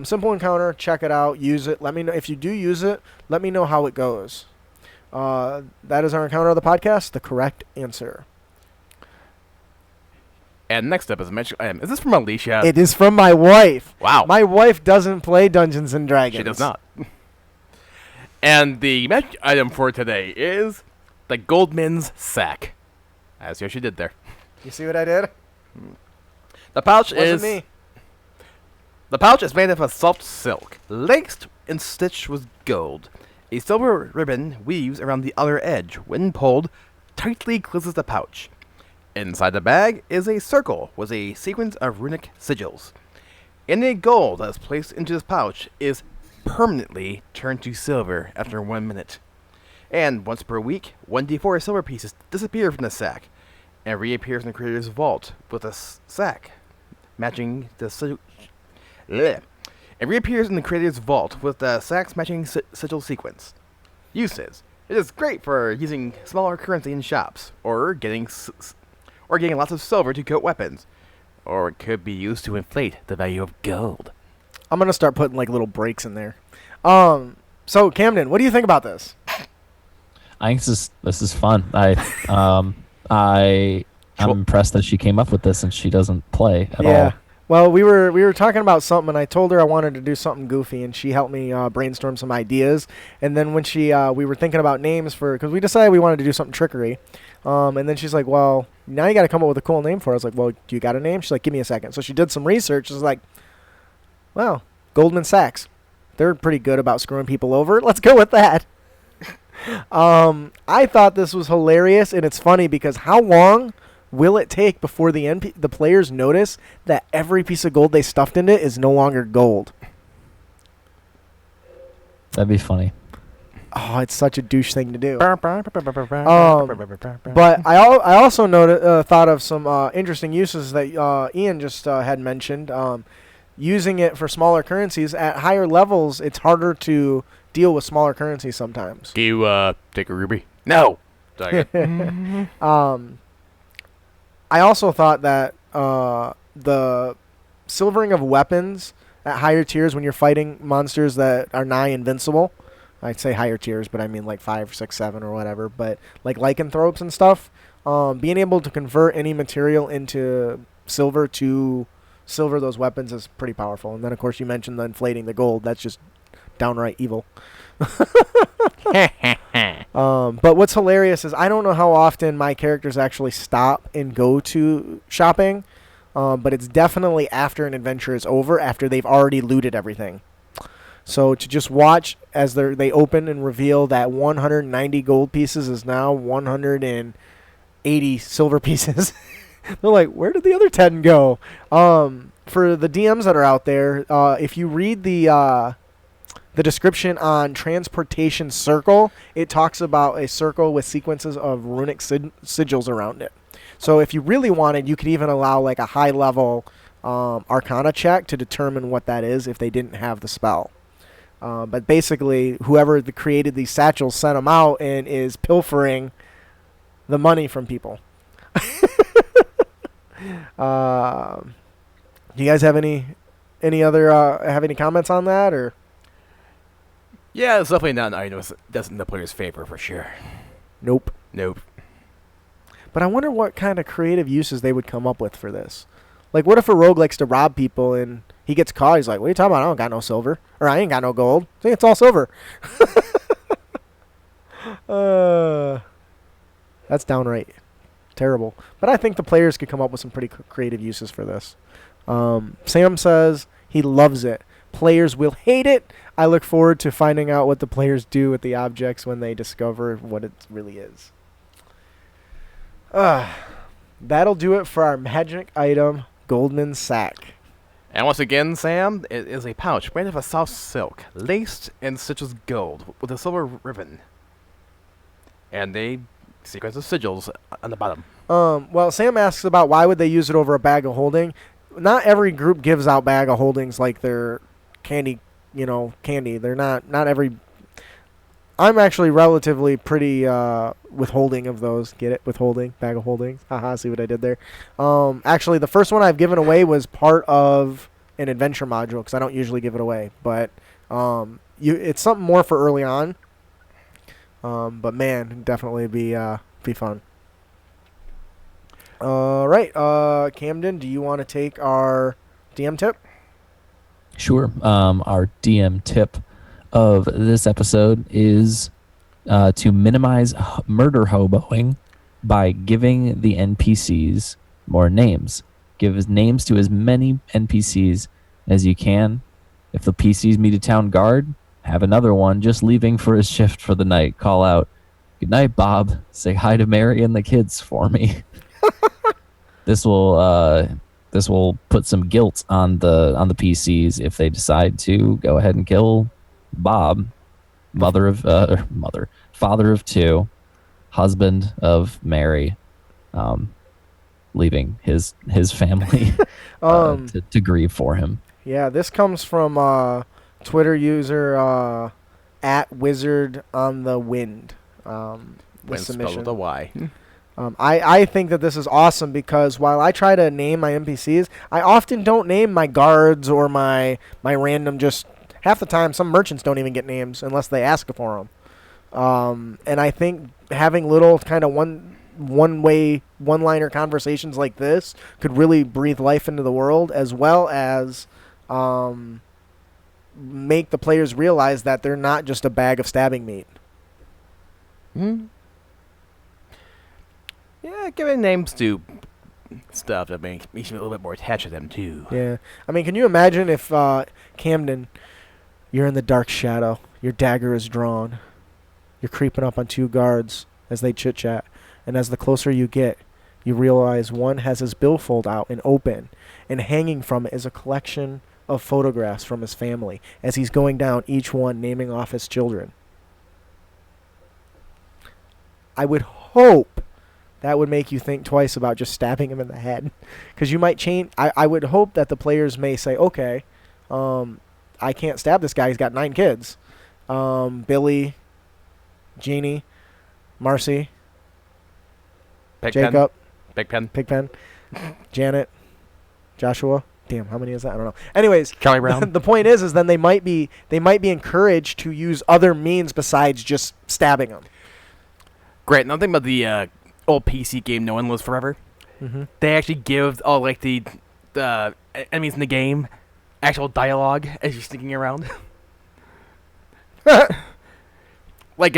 Speaker 2: Simple encounter. Check it out. Use it. Let me know if you do use it. Let me know how it goes. That is our encounter of the podcast. The correct answer.
Speaker 3: And next up is a mention item. Is this from Alicia?
Speaker 2: It is from my wife.
Speaker 3: Wow.
Speaker 2: My wife doesn't play Dungeons and Dragons.
Speaker 3: She does not. And the mention item for today is the Goldman's sack. As she did there.
Speaker 2: You see what I did?
Speaker 3: The pouch
Speaker 2: Wasn't me.
Speaker 3: The pouch is made of a soft silk, laced and stitched with gold. A silver ribbon weaves around the outer edge. When pulled, tightly closes the pouch. Inside the bag is a circle with a sequence of runic sigils. Any gold that is placed into this pouch is permanently turned to silver after 1 minute. And once per week, 1d4 silver pieces disappear from the sack and reappears in the creator's vault with a sack matching the It reappears in the creator's vault with the sack's matching sigil sequence. Uses: it is great for using smaller currency in shops, or getting lots of silver to coat weapons, or it could be used to inflate the value of gold.
Speaker 2: I'm gonna start putting like little breaks in there. So Camden, what do you think about this?
Speaker 1: I think this is fun. I'm impressed that she came up with this and she doesn't play at all.
Speaker 2: Well, we were talking about something, and I told her I wanted to do something goofy, and she helped me brainstorm some ideas. And then when we were thinking about names because we decided we wanted to do something trickery, and then she's like, "Well, now you got to come up with a cool name for it." I was like, "Well, do you got a name?" She's like, "Give me a second." So she did some research. She's like, "Well, Goldman Sachs, they're pretty good about screwing people over. Let's go with that." I thought this was hilarious, and it's funny because how long will it take before the players notice that every piece of gold they stuffed into it is no longer gold?
Speaker 1: That'd be funny.
Speaker 2: Oh, it's such a douche thing to do. But I also thought of some interesting uses that Ian just had mentioned. Using it for smaller currencies at higher levels, it's harder to deal with smaller currencies sometimes.
Speaker 3: Do you take a ruby? No. Dang it.
Speaker 2: I also thought that the silvering of weapons at higher tiers when you're fighting monsters that are nigh invincible, I'd say higher tiers, but I mean like 5, 6, 7 or whatever, but like lycanthropes and stuff, being able to convert any material into silver to silver those weapons is pretty powerful. And then, of course, you mentioned the inflating the gold. That's just downright evil. But what's hilarious is I don't know how often my characters actually stop and go to shopping, but it's definitely after an adventure is over, after they've already looted everything. So to just watch as they open and reveal that 190 gold pieces is now 180 silver pieces. They're like, where did the other 10 go? For the DMs that are out there, if you read the description on Transportation Circle, it talks about a circle with sequences of runic sigils around it. So if you really wanted, you could even allow like a high-level Arcana check to determine what that is if they didn't have the spell. But basically, whoever created these satchels sent them out and is pilfering the money from people. Do you guys have any comments on that, or?
Speaker 3: Yeah, it's definitely not an item that's in the player's favor for sure.
Speaker 2: Nope.
Speaker 3: But
Speaker 2: I wonder what kind of creative uses they would come up with for this. Like, what if a rogue likes to rob people and he gets caught? He's like, "What are you talking about? I don't got no silver, or I ain't got no gold. See, it's all silver." That's downright terrible. But I think the players could come up with some pretty creative uses for this. Sam says he loves it. Players will hate it. I look forward to finding out what the players do with the objects when they discover what it really is. That'll do it for our magic item, Goldman Sack.
Speaker 3: And once again, Sam, it is a pouch made of a soft silk, laced in stitches gold with a silver ribbon. And a sequence of sigils on the bottom.
Speaker 2: Well, Sam asks about why would they use it over a bag of holding. Not every group gives out bag of holdings like they're candy. They're not every. I'm actually relatively pretty withholding of those. Get it? Withholding, bag of holdings. Haha, see what I did there? Actually, the first one I've given away was part of an adventure module because I don't usually give it away. But it's something more for early on. But man, definitely be fun. All right, Camden, do you want to take our DM tip?
Speaker 1: Sure. Our DM tip of this episode is to minimize murder hoboing by giving the NPCs more names. Give names to as many NPCs as you can. If the PCs meet a town guard, have another one just leaving for his shift for the night. Call out, "Good night, Bob. Say hi to Mary and the kids for me." This will put some guilt on the PCs if they decide to go ahead and kill Bob, father of two, husband of Mary, leaving his family to grieve for him.
Speaker 2: Yeah, this comes from Twitter user at Wizard on the Wind. This submission
Speaker 3: with a Y.
Speaker 2: I think that this is awesome because while I try to name my NPCs, I often don't name my guards or my random just half the time, some merchants don't even get names unless they ask for them. And I think having little kind of one-liner conversations like this could really breathe life into the world, as well as make the players realize that they're not just a bag of stabbing meat.
Speaker 3: Hmm. Yeah, giving names to stuff that makes me a little bit more attached to them too.
Speaker 2: Yeah. I mean, can you imagine if Camden, you're in the dark shadow, your dagger is drawn, you're creeping up on two guards as they chit-chat, and as the closer you get, you realize one has his billfold out and open, and hanging from it is a collection of photographs from his family as he's going down each one, naming off his children. I would hope that would make you think twice about just stabbing him in the head. Because you might change. I would hope that the players may say, okay, I can't stab this guy. He's got 9 kids. Billy, Jeannie, Marcy, Jacob, Pigpen, Janet, Joshua. Damn, how many is that? I don't know. Anyways,
Speaker 3: Charlie Brown.
Speaker 2: The point is then they might be encouraged to use other means besides just stabbing them.
Speaker 3: Great. Another thing about the old PC game No One Lives Forever, they actually give all like the enemies in the game actual dialogue as you're sneaking around. Like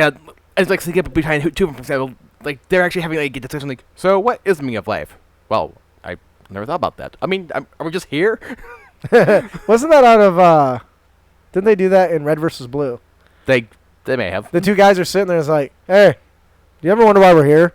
Speaker 3: it's like sneaking up behind two of them, for example. Like they're actually having like a discussion like, so what is the meaning of life? Well, I never thought about that. I mean, are we just here?
Speaker 2: Wasn't that out of didn't they do that in Red versus Blue?
Speaker 3: They may have.
Speaker 2: The two guys are sitting there, it's like, hey, do you ever wonder why we're here?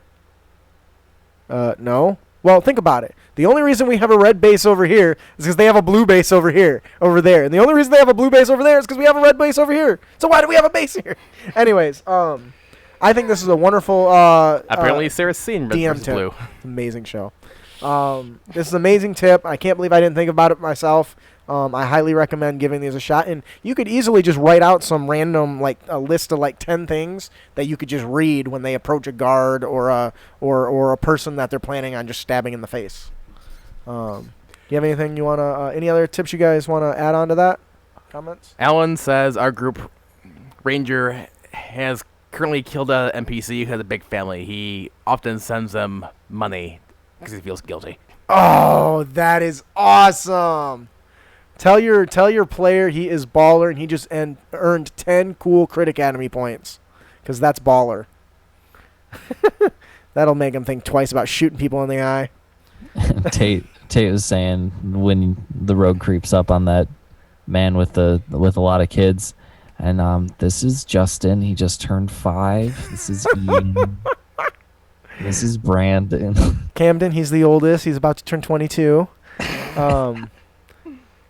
Speaker 2: No. Well, think about it. The only reason we have a red base over here is because they have a blue base over there. And the only reason they have a blue base over there is because we have a red base over here. So why do we have a base here? Anyways, I think this is a wonderful
Speaker 3: Apparently, Sarah's seen Red
Speaker 2: DM
Speaker 3: vs.
Speaker 2: tip.
Speaker 3: Blue.
Speaker 2: Amazing show. This is an amazing tip. I can't believe I didn't think about it myself. I highly recommend giving these a shot. And you could easily just write out some random, like a list of like 10 things that you could just read when they approach a guard or a person that they're planning on just stabbing in the face. Do you have anything you want to, any other tips you guys want to add on to that? Comments?
Speaker 3: Alan says our group ranger has currently killed a NPC who has a big family. He often sends them money because he feels guilty.
Speaker 2: Oh, that is awesome. Tell your player he is baller and he just earned 10 cool Crit Academy points, because that's baller. That'll make him think twice about shooting people in the eye.
Speaker 1: Tate was saying when the rogue creeps up on that man with a lot of kids, and this is Justin. He just turned 5. This is Ian. This is Brandon.
Speaker 2: Camden, he's the oldest. He's about to turn 22.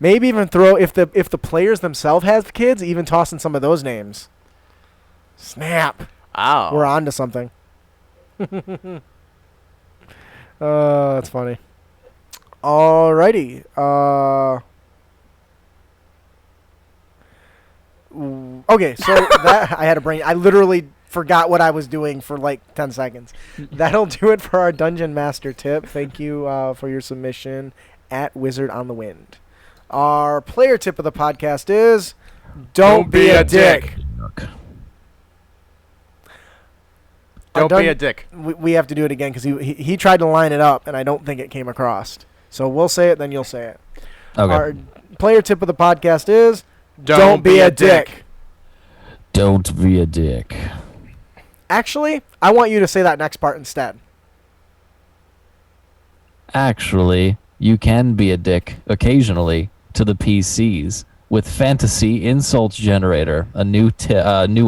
Speaker 2: Maybe even throw, if the players themselves have kids, even toss in some of those names. Snap.
Speaker 3: Oh.
Speaker 2: We're on to something. That's funny. Alrighty. Okay, so that I had a brain. I literally forgot what I was doing for like 10 seconds. That'll do it for our Dungeon Master tip. Thank you for your submission at Wizard on the Wind. Our player tip of the podcast is don't be a dick.
Speaker 3: Don't be a dick.
Speaker 2: We have to do it again because he tried to line it up and I don't think it came across. So we'll say it, then you'll say it.
Speaker 1: Okay.
Speaker 2: Our player tip of the podcast is don't be a dick.
Speaker 1: Don't be a dick.
Speaker 2: Actually, I want you to say that next part instead.
Speaker 1: Actually, you can be a dick occasionally to the PCs with Fantasy Insult Generator, a new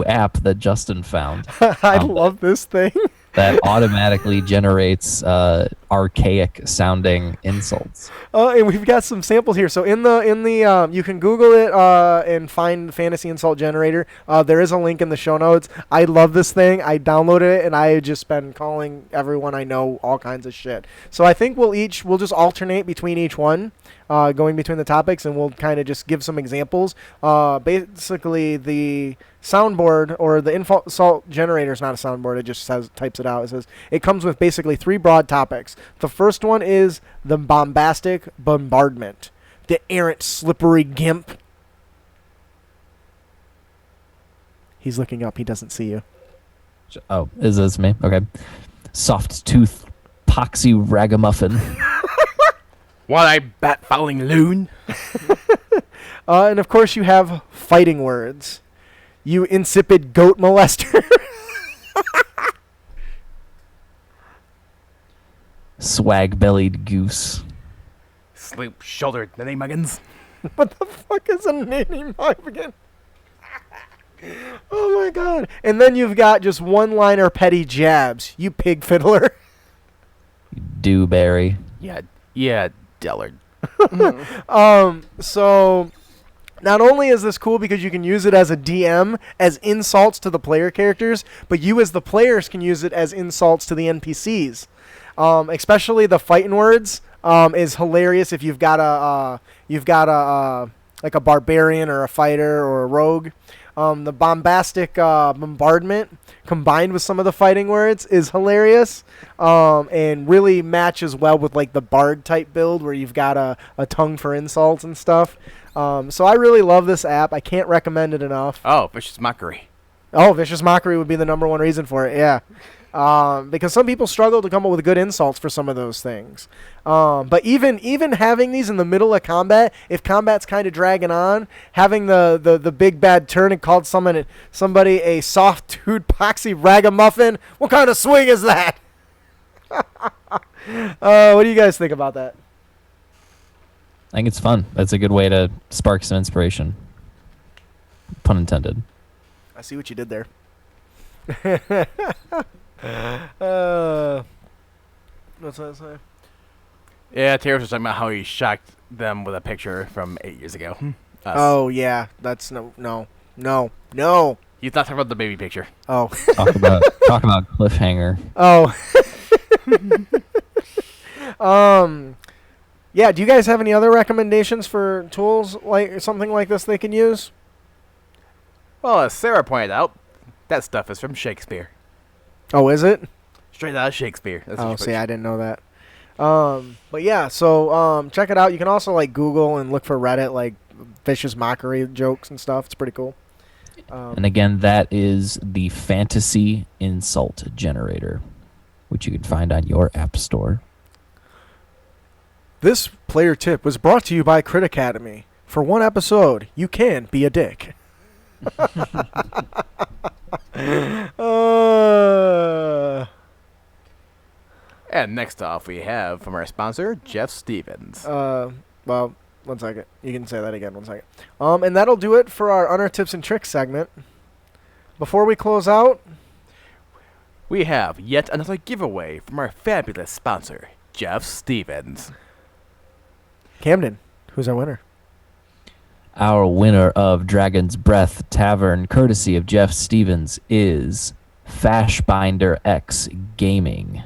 Speaker 1: app that Justin found.
Speaker 2: I love this thing.
Speaker 1: That automatically generates archaic sounding insults.
Speaker 2: And we've got some samples here. So in the you can Google it and find Fantasy Insult Generator. There is a link in the show notes. I love this thing. I downloaded it and I just been calling everyone I know all kinds of shit. So I think we'll just alternate between each one, going between the topics, and we'll kind of just give some examples. Basically, the soundboard or the insult generator is not a soundboard. It just types it out. It says it comes with basically 3 broad topics. The first one is the bombastic bombardment, the errant slippery gimp, He's looking up. He doesn't see you.
Speaker 1: Oh, is this me? Okay. Soft tooth poxy ragamuffin.
Speaker 3: What I bat fouling loon?
Speaker 2: And of course, you have fighting words. You insipid goat molester.
Speaker 1: Swag bellied goose.
Speaker 3: Sloop shouldered ninny muggins.
Speaker 2: What the fuck is a ninny muggen? Oh my god. And then you've got just one-liner petty jabs. You pig fiddler.
Speaker 1: Dewberry.
Speaker 3: Yeah, Dellard.
Speaker 2: So not only is this cool because you can use it as a DM as insults to the player characters, but you as the players can use it as insults to the NPCs. Especially the fighting words is hilarious if you've got a like a barbarian or a fighter or a rogue. The bombastic bombardment combined with some of the fighting words is hilarious and really matches well with like the bard type build where you've got a tongue for insults and stuff. So I really love this app. I can't recommend it enough.
Speaker 3: Oh, vicious mockery.
Speaker 2: Oh, vicious mockery would be the number one reason for it. Yeah. Because some people struggle to come up with good insults for some of those things. But even having these in the middle of combat, if combat's kind of dragging on, having the big bad turn and called somebody a soft-toothed poxy ragamuffin, what kind of swing is that? What do you guys think about that?
Speaker 1: I think it's fun. That's a good way to spark some inspiration. Pun intended.
Speaker 2: I see what you did there. What's that say?
Speaker 3: Yeah, Terrence was talking about how he shocked them with a picture from 8 years ago. Us.
Speaker 2: Oh yeah, that's no.
Speaker 3: He's not talking about the baby picture.
Speaker 2: Oh.
Speaker 1: Talk about Cliffhanger.
Speaker 2: Oh. Yeah, do you guys have any other recommendations for tools like something like this they can use?
Speaker 3: Well, as Sarah pointed out, that stuff is from Shakespeare.
Speaker 2: Oh, is it?
Speaker 3: Straight out of Shakespeare. That's
Speaker 2: Oh,
Speaker 3: what
Speaker 2: see, I didn't know that. But yeah, so check it out. You can also like Google and look for Reddit like vicious mockery jokes and stuff. It's pretty cool.
Speaker 1: And again, that is the Fantasy Insult Generator, which you can find on your app store.
Speaker 2: This player tip was brought to you by Crit Academy. For one episode, you can be a dick.
Speaker 3: And next off, we have from our sponsor, Jeff Stevens.
Speaker 2: Well, 1 second. You can say that again. 1 second. And that'll do it for our Honor Tips and Tricks segment. Before we close out,
Speaker 3: We have yet another giveaway from our fabulous sponsor, Jeff Stevens.
Speaker 2: Camden, who's our winner?
Speaker 1: Our winner of Dragon's Breath Tavern, courtesy of Jeff Stevens, is Fashbinder X Gaming.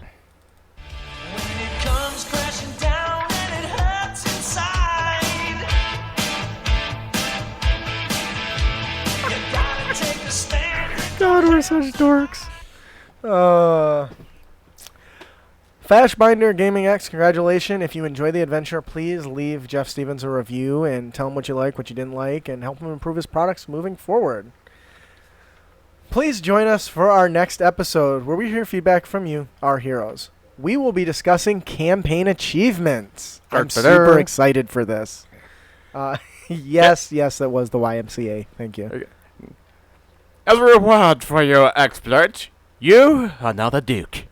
Speaker 2: God, we're such dorks. Fashbinder Gaming X, congratulations. If you enjoy the adventure, please leave Jeff Stevens a review and tell him what you like, what you didn't like, and help him improve his products moving forward. Please join us for our next episode where we hear feedback from you, our heroes. We will be discussing campaign achievements. I'm super excited for this. Yes, that was the YMCA. Thank you.
Speaker 3: Okay. As a reward for your exploit, you are now the Duke.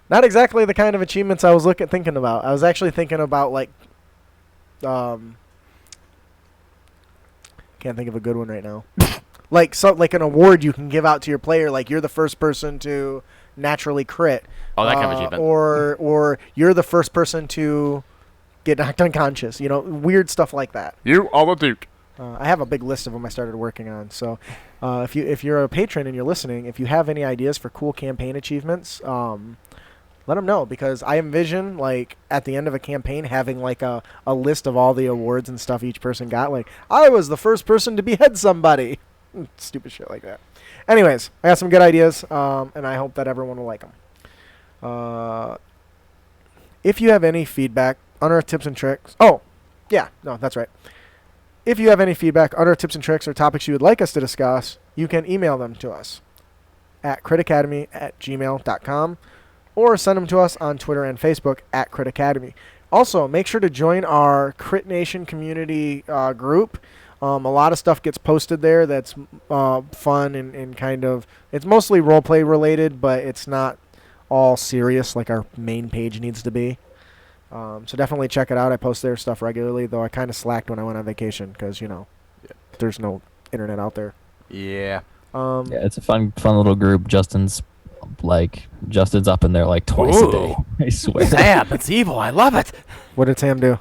Speaker 2: Not exactly the kind of achievements I was thinking about. I was actually thinking about like, can't think of a good one right now. like an award you can give out to your player, like you're the first person to naturally crit.
Speaker 3: Oh, that kind of achievement.
Speaker 2: Or you're the first person to get knocked unconscious. You know, weird stuff like that.
Speaker 3: You are the Duke.
Speaker 2: I have a big list of them I started working on. So, if you're a patron and you're listening, if you have any ideas for cool campaign achievements, let them know, because I envision like at the end of a campaign having like a list of all the awards and stuff each person got. Like, I was the first person to behead somebody. Stupid shit like that. Anyways, I got some good ideas, and I hope that everyone will like them. If you have any feedback on our tips and tricks, that's right. If you have any feedback, other tips and tricks, or topics you would like us to discuss, you can email them to us at critacademy@gmail.com or send them to us on Twitter and Facebook at Crit Academy. Also, make sure to join our Crit Nation community group. A lot of stuff gets posted there that's fun and kind of, it's mostly roleplay related, but it's not all serious like our main page needs to be. So definitely check it out. I post their stuff regularly, though I kind of slacked when I went on vacation because, there's no internet out there.
Speaker 3: Yeah.
Speaker 1: Yeah, it's a fun little group. Justin's up in there like twice a day. I swear.
Speaker 3: Sam, it's evil. I love it.
Speaker 2: What did Sam do?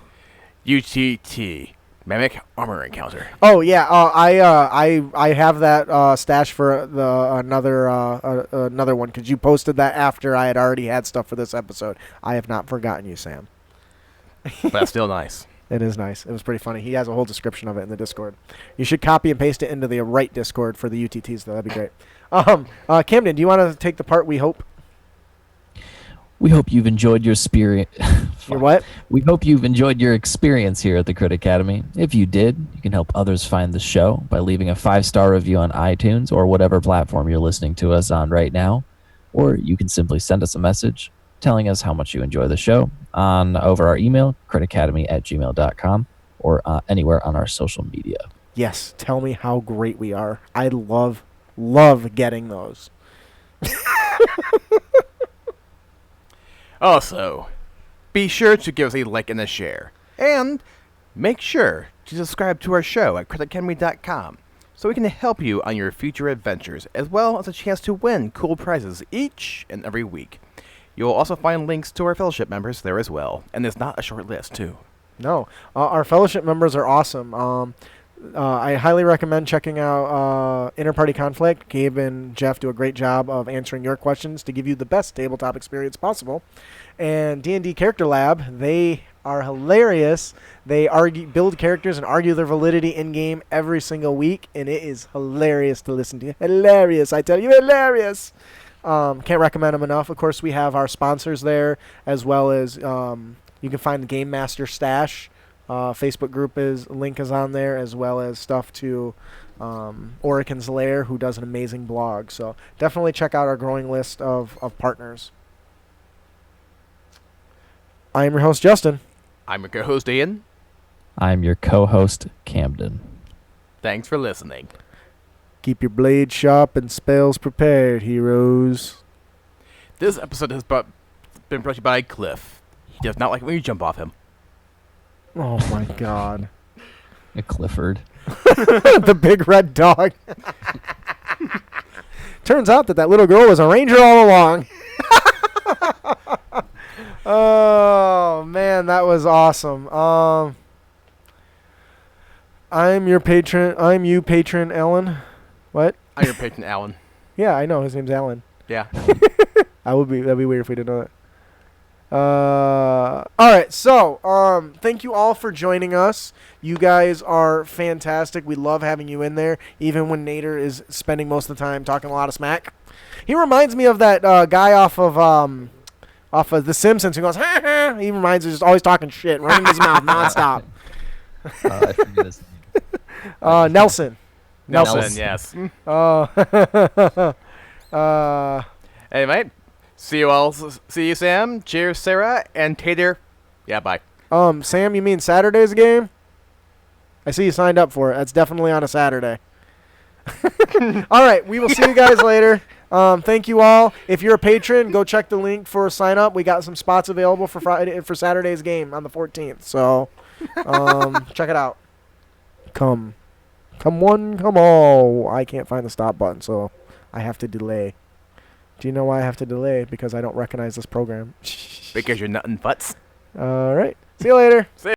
Speaker 3: UTT. Mimic Armor Encounter.
Speaker 2: Oh yeah, I have that stash for the another one because you posted that after I had already had stuff for this episode. I have not forgotten you, Sam.
Speaker 3: But that's still nice.
Speaker 2: It is nice. It was pretty funny. He has a whole description of it in the Discord. You should copy and paste it into the right Discord for the UTTs, though. That'd be great. Camden, do you want to take the part? We hope.
Speaker 1: We hope you've enjoyed your spirit.
Speaker 2: Your what?
Speaker 1: We hope you've enjoyed your experience here at the Crit Academy. If you did, you can help others find the show by leaving a 5-star review on iTunes or whatever platform you're listening to us on right now. Or you can simply send us a message telling us how much you enjoy the show over our email, critacademy@gmail.com, or anywhere on our social media.
Speaker 2: Yes, tell me how great we are. I love getting those.
Speaker 3: Also, be sure to give us a like and a share. And make sure to subscribe to our show at critacademy.com so we can help you on your future adventures, as well as a chance to win cool prizes each and every week. You'll also find links to our fellowship members there as well, and there's not a short list, too.
Speaker 2: No, our fellowship members are awesome. I highly recommend checking out Interparty Conflict. Gabe and Jeff do a great job of answering your questions to give you the best tabletop experience possible. And D&D Character Lab, they are hilarious. They build characters and argue their validity in-game every single week, and it is hilarious to listen to. Hilarious, I tell you, hilarious. Can't recommend them enough. Of course, we have our sponsors there, as well as you can find the Game Master Stash. Facebook group link is on there, as well as stuff to Oricon's Lair, who does an amazing blog. So definitely check out our growing list of partners. I am your host, Justin.
Speaker 3: I'm your co-host, Ian.
Speaker 1: I'm your co-host, Camden.
Speaker 3: Thanks for listening.
Speaker 2: Keep your blade sharp and spells prepared, heroes.
Speaker 3: This episode has been brought to you by Cliff. He does not like it when you jump off him.
Speaker 2: Oh my God.
Speaker 1: A Clifford.
Speaker 2: The big red dog. Turns out that little girl was a ranger all along. Oh man, that was awesome. I'm your patron. I'm you, patron Ellen. What?
Speaker 3: I'm your patron, Alan.
Speaker 2: Yeah, I know. His name's Alan.
Speaker 3: Yeah.
Speaker 2: That'd be weird if we didn't know that. All right, so thank you all for joining us. You guys are fantastic. We love having you in there, even when Nader is spending most of the time talking a lot of smack. He reminds me of that guy off of The Simpsons who goes, ha ha. He reminds me, just always talking shit, running his mouth nonstop.
Speaker 1: I forget his name.
Speaker 2: Nelson.
Speaker 3: Nelson, yes. Hey, mate. See you all. See you, Sam. Cheers, Sarah. And Tater. Yeah, bye.
Speaker 2: Sam, you mean Saturday's game? I see you signed up for it. That's definitely on a Saturday. All right, we will see you guys later. Thank you all. If you're a patron, go check the link for a sign up. We got some spots available for Saturday's game on the 14th. So, check it out. Come one, come all. I can't find the stop button, so I have to delay. Do you know why I have to delay? Because I don't recognize this program.
Speaker 3: Because you're nutting butts.
Speaker 2: All right. See you later.
Speaker 3: See ya.